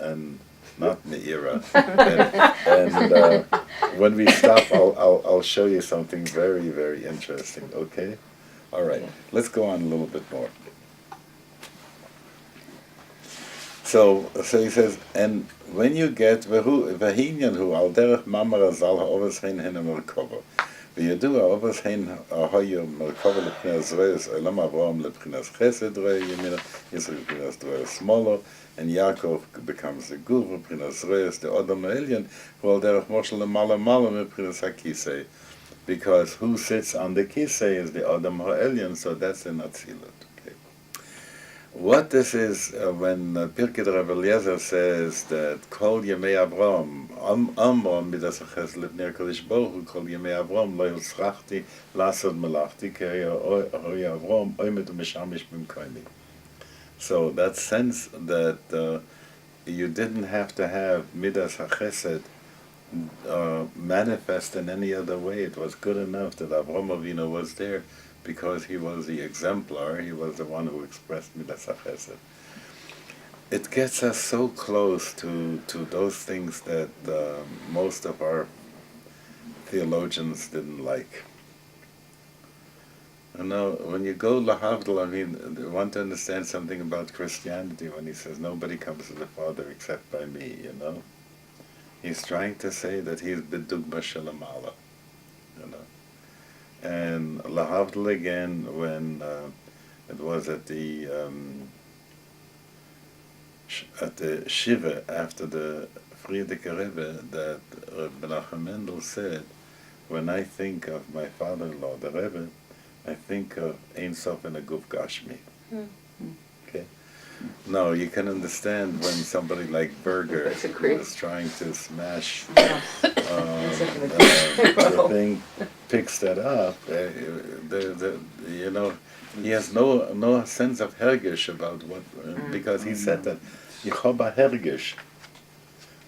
not meira. and when we stop, I'll show you something very, very interesting. Okay? All right. Let's go on a little bit more. So he says, and when you get v'hinyan hu al derech mamar azal ha'ovas hein hen merkava, v'yedu ha'ovas hein ha'hoyu merkava lepchinas reis olam Avraham lepchinas chesed rei yemina Yisrael lepchinas drei smolo, and Yaakov becomes the guv lepchinas reis the Adam ha'elyon hu al derech Moshe lemala lepchinas hakisei, because who sits on the kisei is the Adam ha'elyon, so that's in Atzilut. What this is when Pirkei Rabbi Eliezer says that Kol Yemei Avram, Amram midas hachesed lifnei HaKadosh Baruch Hu, Kol Yemei Avram lo yitzchachti lasod melachti ki hoya Avram oimed u'meshamish b'mkoimi. So that sense that you didn't have to have midas hachesed manifest in any other way. It was good enough that Avram Avinu was there, because he was the exemplar, he was the one who expressed midas hachesed. It gets us so close to those things that most of our theologians didn't like. You know, when you go lahavdil, I mean, you want to understand something about Christianity when he says, nobody comes to the Father except by me, you know? He's trying to say that he's b'dugma shel Amala, you know? And lahavdil again, when it was at the Shiva after the Frierdiker Rebbe, that Rabbi Menachem Mendel said, when I think of my father-in-law, the Rebbe, I think of Ein Sof in a Guf Gashmi. Okay? Now, you can understand when somebody like Berger is trying to smash the thing, picks that up, you know, he has no sense of hergish about what, because he said that, Yehoba hergish.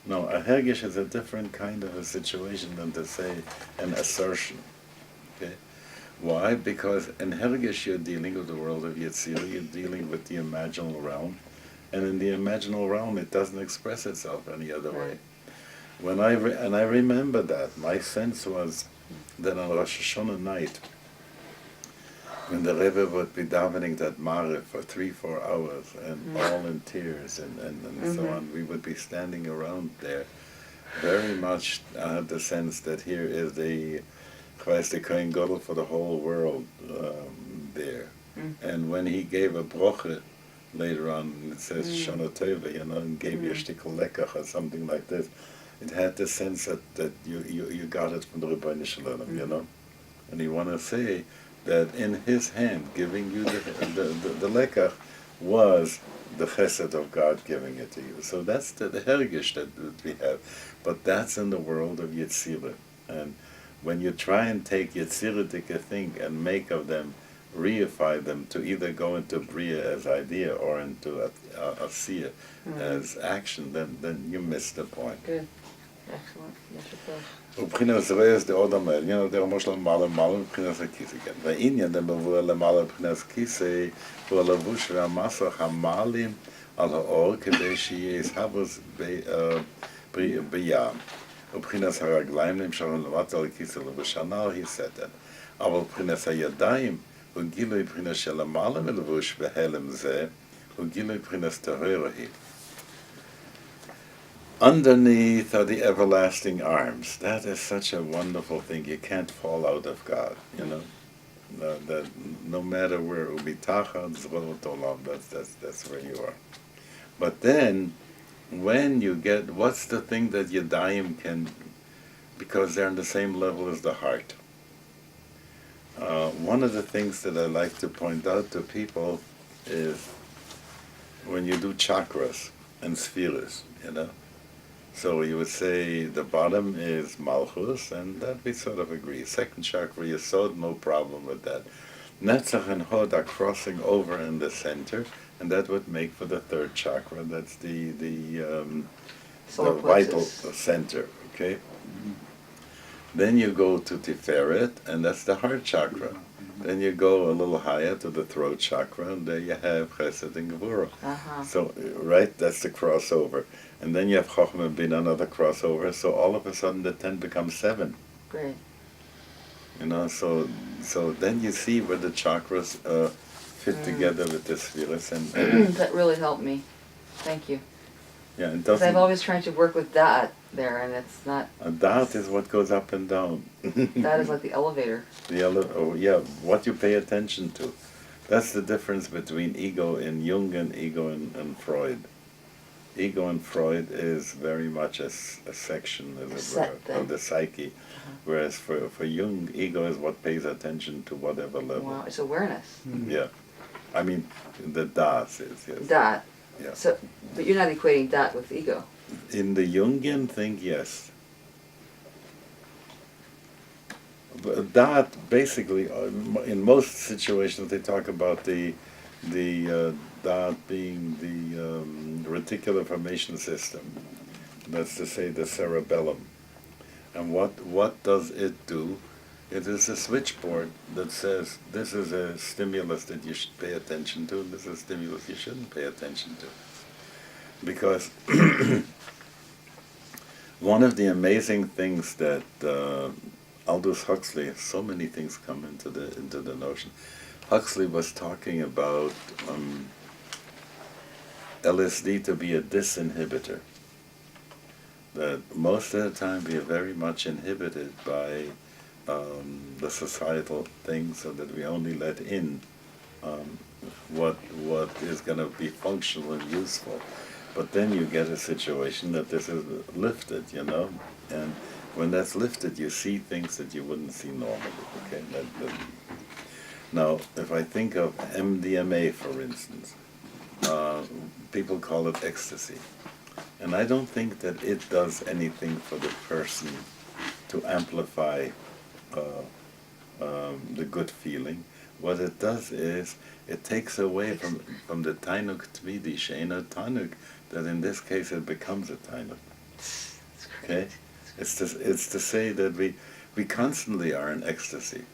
No, a hergish is a different kind of a situation than to say an assertion. Okay? Why? Because in hergish you're dealing with the world of Yetzirah, you're dealing with the imaginal realm, and in the imaginal realm it doesn't express itself any other way. When I remember that, my sense was that on Rosh Hashanah night, when the Rebbe would be davening that Marah for 3-4 hours, and all in tears, and so on, we would be standing around there. Very much I had the sense that here is the Kohen Gadol for the whole world there. And when he gave a broche later on, it says Shana Tova, you know, and gave you a shtickle lekach or something like this, it had the sense that you got it from the Rebbeinu Shalom, you know. And you want to say that in his hand, giving you the lekach, was the chesed of God giving it to you. So that's the hergish that we have. But that's in the world of Yetzirah. And when you try and take Yetzirah thing and make of them, reify them to either go into Bria as idea or into Asiya as action, then you miss the point. Good. Excellent, Yesod Foundation. ובחינס רייס דה עוד אומר, der מושל למעלה מבחינס הכיסא, כן. והעניין דמבוא למעלה מבחינס כיסא, הוא הלבוש והמסך המעלים על האור, כדי שיהיה הסהבוס בים. ובחינס הרגליים נמשכים למטה על הכיסא לבוש הנ"ל היא סתר. אבל מבחינס הידיים, הוא גילוי מבחינס של למעלה מלבוש בהלם זה, הוא גילוי מבחינס טהרה היא. Underneath are the everlasting arms. That is such a wonderful thing. You can't fall out of God, that no matter where that's where you are. But then, when you get, what's the thing that Yadayim can, because they're on the same level as the heart. One of the things that I like to point out to people is when you do chakras and spheres, So you would say the bottom is Malchus, and that we sort of agree. Second chakra, Yesod, no problem with that. Netzach and Hod are crossing over in the center, and that would make for the third chakra. That's the vital center, okay? Then you go to Tiferet, and that's the heart chakra. Then you go a little higher to the throat chakra, and there you have Chesed and Gevurah. So, right, that's the crossover. And then you have Chochmah Bin, another crossover, so all of a sudden the 10 becomes 7. Great. So then you see where the chakras fit together with the spheres. And that really helped me. Thank you. Yeah, it Because doesn't... I've always tried to work with that there, and it's not... That is what goes up and down. That is like the elevator. What you pay attention to. That's the difference between ego in Jung and ego in Freud. Ego in Freud is very much a section, as it were, of the psyche, whereas for Jung, ego is what pays attention to whatever level. Wow, it's awareness. Yeah. I mean, the das is, yes. That. Yeah. So, but you're not equating that with ego. In the Jungian thing, yes. But that, basically, in most situations, they talk about the that being the reticular formation system. That's to say, the cerebellum. And what does it do? It is a switchboard that says, this is a stimulus that you should pay attention to, and this is a stimulus you shouldn't pay attention to. Because one of the amazing things that Aldous Huxley, so many things come into the notion. Huxley was talking about LSD to be a disinhibitor. That most of the time we are very much inhibited by the societal things, so that we only let in what is going to be functional and useful. But then you get a situation that this is lifted, and when that's lifted, you see things that you wouldn't see normally. Okay. Now, if I think of MDMA, for instance, people call it ecstasy, and I don't think that it does anything for the person to amplify the good feeling. What it does is it takes away from the tainuk tmidi, she'ena tainuk, that in this case it becomes a tainuk. Okay, it's to say that we constantly are in ecstasy,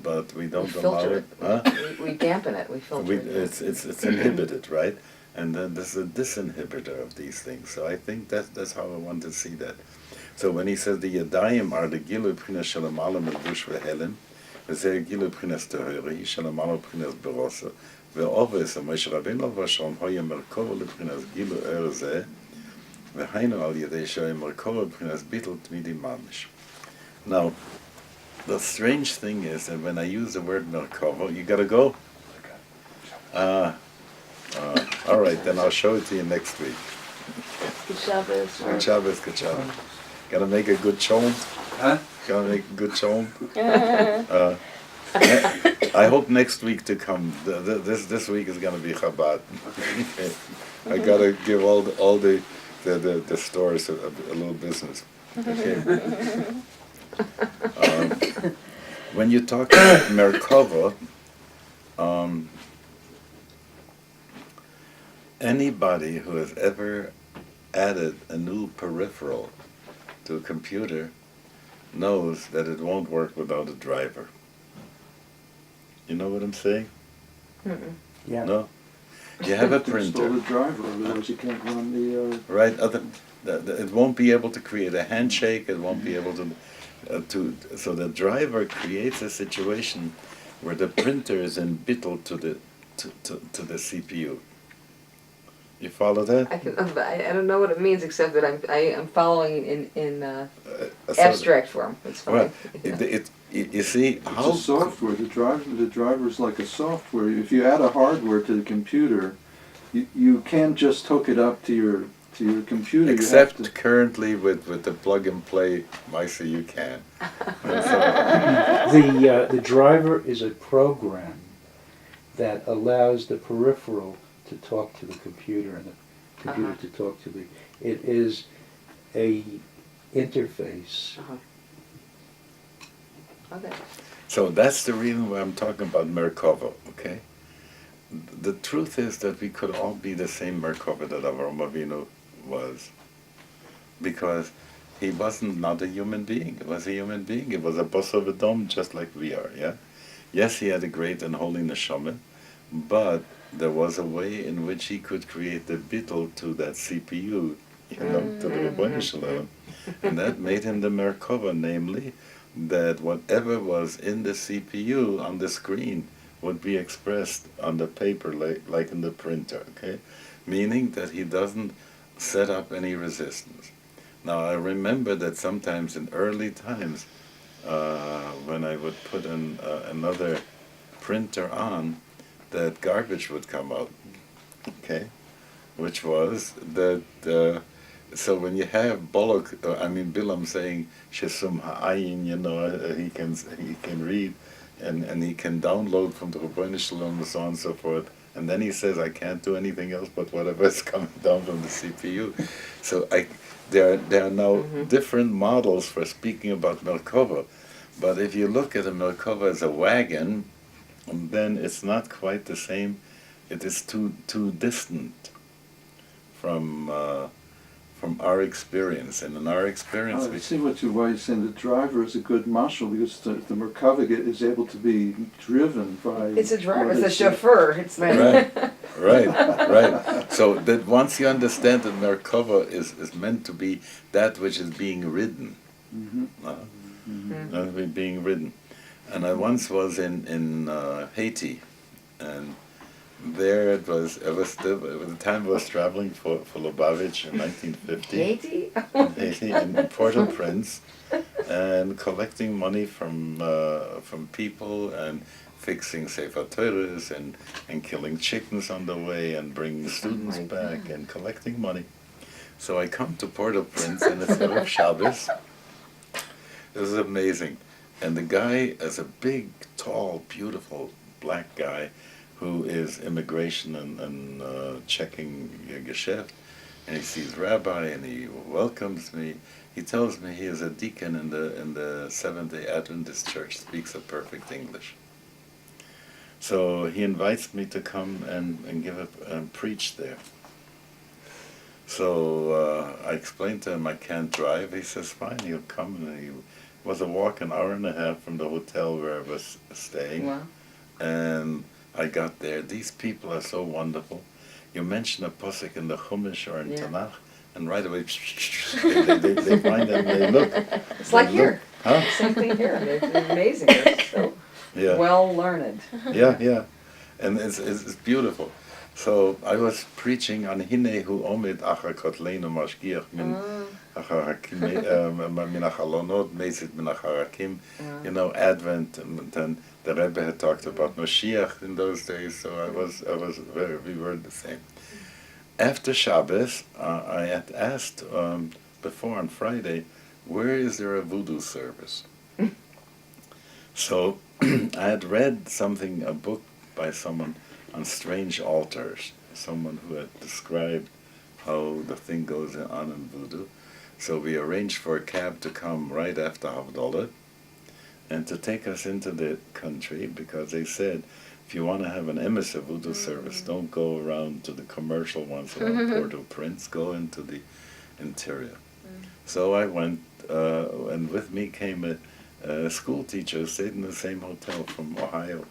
but we don't allow it. Huh? We dampen it. We filter it. It's inhibited, right? And then there's a disinhibitor of these things. So I think that's how I want to see that. So when he says the Yadayim are the Gilu P'chinas Shalamala Melvush V'Helen, וזה גילוי מבחינת טהרה, היא שלמעלה מבחינת ברוסו, ועובס, משה רבינו ושלום, היה מרכובו לבחינת גילוי ער זה, והיינו על ידי שהיה מרכובו לבחינת ביטל תמידי ממש. Now, the strange thing is that when I use the word merkovo, you gotta go? All right, then I'll show it to you next week. Good Shabbos. Good Shabbos, good Shabbos. Gotta make a good chom? Huh? Gotta make a good chom? I hope next week to come. This week is gonna be HaBaD. Okay. I gotta give all the stores a little business. Okay. When you talk about Merkava, anybody who has ever added a new peripheral to a computer knows that it won't work without a driver. You know what I'm saying? Yeah. No? You have a Install printer, the driver, otherwise you can't run the, right? It won't be able to create a handshake. It won't be able to. So the driver creates a situation where the printer is in bittel to the CPU. You follow that? I don't know what it means except that I'm following in So- abstract form. It's fine. Well, Yeah. you see it's how a software. The driver's like a software. If you add a hardware to the computer, you can't just hook it up to your computer. except you have to, currently with the plug and play Misa you can. And The driver is a program that allows the peripheral to talk to the computer and the computer to talk to the. It is a interface. Okay. So that's the reason why I'm talking about Merkava, okay? The truth is that we could all be the same Merkava that Avraham Avinu was, because he wasn't not a human being. He was a human being. He was a basar v'dam, just like we are, yeah? Yes, he had a great and holy neshama, but there was a way in which he could create the bittul to that CPU, you know, to the Rebbeinu Shalom, and that made him the Merkava, namely, that whatever was in the CPU on the screen would be expressed on the paper like in the printer, okay? Meaning that he doesn't set up any resistance. Now I remember that sometimes in early times, when I would put another printer on, that garbage would come out, okay? Which was that, so when you have Bilam saying Shesum Ha'ayin, you know, he can read and he can download from the Rebbeinu Shalom and so on and so forth. And then he says, I can't do anything else but whatever is coming down from the CPU. So there are now different models for speaking about Merkava. But if you look at a Merkava as a wagon, then it's not quite the same. It is too distant from our experience. And in our experience, I see why you're saying the driver is a good mashal, because the Merkava is able to be driven by. It's a driver. It's a chauffeur. It's right. So that once you understand that Merkava is meant to be that which is being ridden, being ridden. And I once was in Haiti, and there it was the time I was traveling for Lubavitch in 1950. Haiti? Haiti, in Port-au-Prince, and collecting money from people and fixing Sefer Torahs and killing chickens on the way and bringing students back and collecting money. So I come to Port-au-Prince and it's Erev Shabbos. This is amazing. And the guy is a big, tall, beautiful black guy who is immigration and checking Geschäft. And he sees Rabbi and he welcomes me. He tells me he is a deacon in the Seventh-day Adventist Church, speaks a perfect English. So he invites me to come and give and preach there. So I explained to him I can't drive. He says, fine, he'll come. And he was a walk an hour and a half from the hotel where I was staying. Wow. And I got there. These people are so wonderful. You mention a posuk in the Chumash or in Tanakh, and right away they find it and they look. It's like here. Huh? Same thing here. It's amazing. They're so well learned. Yeah. And it's beautiful. So I was preaching on Hine hu omed achar kotleinu mashgiach min achar hakim min achalonot mesit min achar hakim. You know, Advent, and then the Rebbe had talked about Mashiach in those days. So we were the same. After Shabbos, I had asked before on Friday, where is there a voodoo service? So I had read a book by someone on strange altars, someone who had described how the thing goes on in voodoo. So we arranged for a cab to come right after Havdalah and to take us into the country, because they said, if you want to have an emissary voodoo service, don't go around to the commercial ones around Port-au-Prince, go into the interior. So I went, and with me came a school teacher who stayed in the same hotel from Ohio,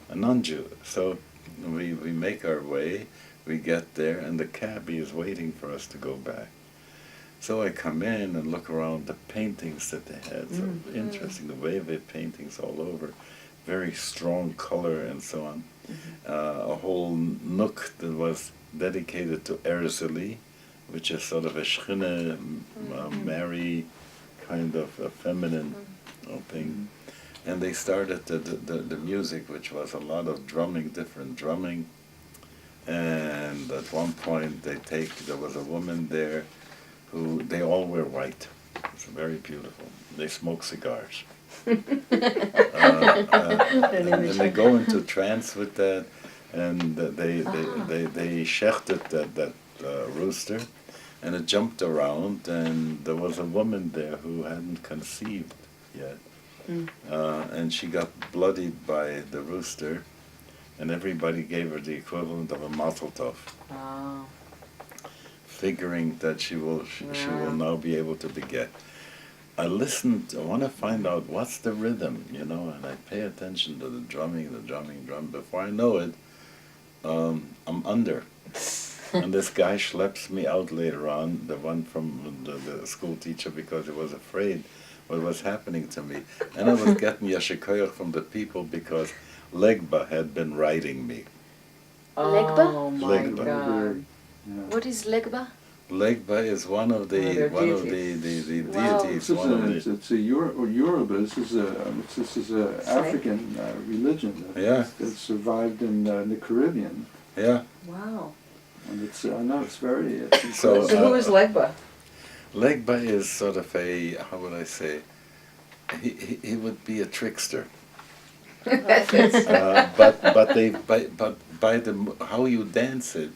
a non-Jew. So we make our way, we get there, and the cabbie is waiting for us to go back. So I come in and look around the paintings that they had, so interesting, the wave paintings all over, very strong color and so on. A whole nook that was dedicated to Erzeli, which is sort of a Shchina, Mary, kind of a feminine thing. And they started the music, which was a lot of drumming, different drumming. And at one point there was a woman there who, they all wear white. It's very beautiful. They smoke cigars. And they go into trance with that, and they shechted that rooster, and it jumped around, and there was a woman there who hadn't conceived yet, and she got bloodied by the rooster, and everybody gave her the equivalent of a mazel tov, figuring that she will now be able to beget. I listened, I want to find out what's the rhythm, and I pay attention to the drumming, drum. Before I know it, I'm under. And this guy schleps me out later on, the one from the school teacher, because he was afraid what was happening to me. And I was getting yashikoyach from the people because Legba had been riding me. Legba? Oh my Legba. God. What is Legba? Legba is one of the deities. Wow. It's a Yoruba. This is a African religion that survived in the Caribbean. Yeah. Wow. And it's I know it's very. So who is Legba? Legba is sort of a, how would I say, he would be a trickster. But by the how you dance it,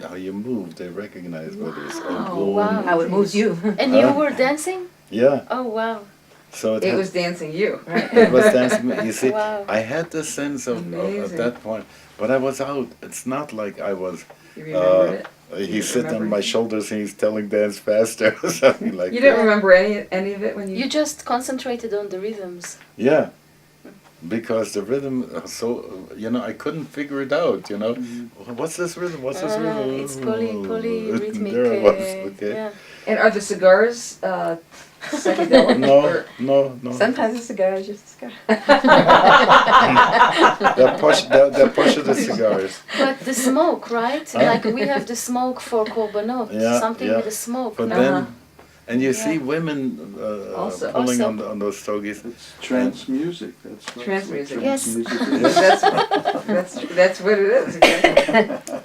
how you move, they recognize whether it's Ogun. Wow. How it moves you. And you were dancing? Yeah. Oh, wow. So It was dancing you, right? It was dancing. You see, Wow. I had the sense of at that point, but I was out. It's not like I was. You remembered it? He's sitting on my shoulders and he's telling dance faster or something like You that. didn't remember any of it when you... You just concentrated on the rhythms. Yeah, because the rhythm, I couldn't figure it out, What's this rhythm? What's this rhythm? It's polyrhythmic. There I was, okay. Yeah. And are the cigars psychedelic? No. Sometimes a cigar is just a cigar. They're push of the cigars. But the smoke, right? Like we have the smoke for korbanot, something with the smoke. But no? then, and you see women Also. pulling on those stogies. It's trance music. That's what Trance music. Yes. music is. That's what it is. Exactly.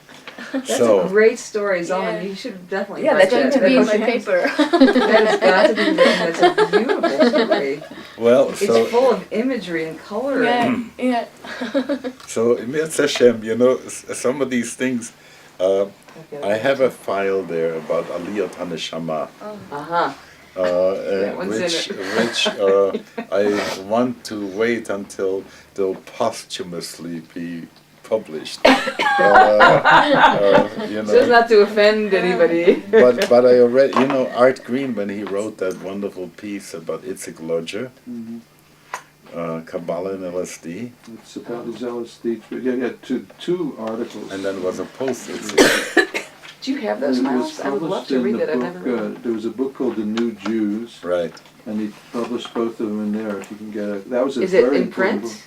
That's a great story, Zalman. Yeah. You should definitely Yeah, write That's going to be in my paper. That has got to be written. That's a beautiful story. Well, It's full of imagery and color. Yeah. So Mirz Hashem, some of these things. I have a file there about Aliyot HaNeshama. Which I want to wait until they'll posthumously be published. So as not to offend anybody. But I already, Art Green, when he wrote that wonderful piece about Itzik Lodger, Kabbalah and LSD. It's about his LSD. Yeah, two articles. And then there was a post. Do you have those, And it was Miles? I would love published to in read the that. I've book, never read it. there was a book called The New Jews. Right. And he published both of them in there, if you can get it. That was a Is it very in important print?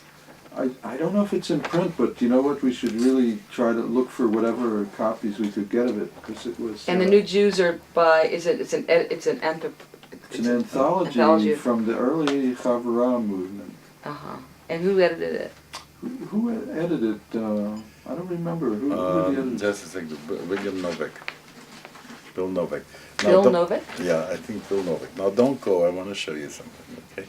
book. I don't know if it's in print, but you know what? We should really try to look for whatever copies we could get of it, because it was. And the New Jews are by, it's an anthology from the early Chavurah movement. And who edited it? Who edited it? I don't remember. Who edited it? Just a second. William Novak. Bill Novak. Bill Novak? Yeah, I think Bill Novak. Now don't go. I want to show you something. Okay.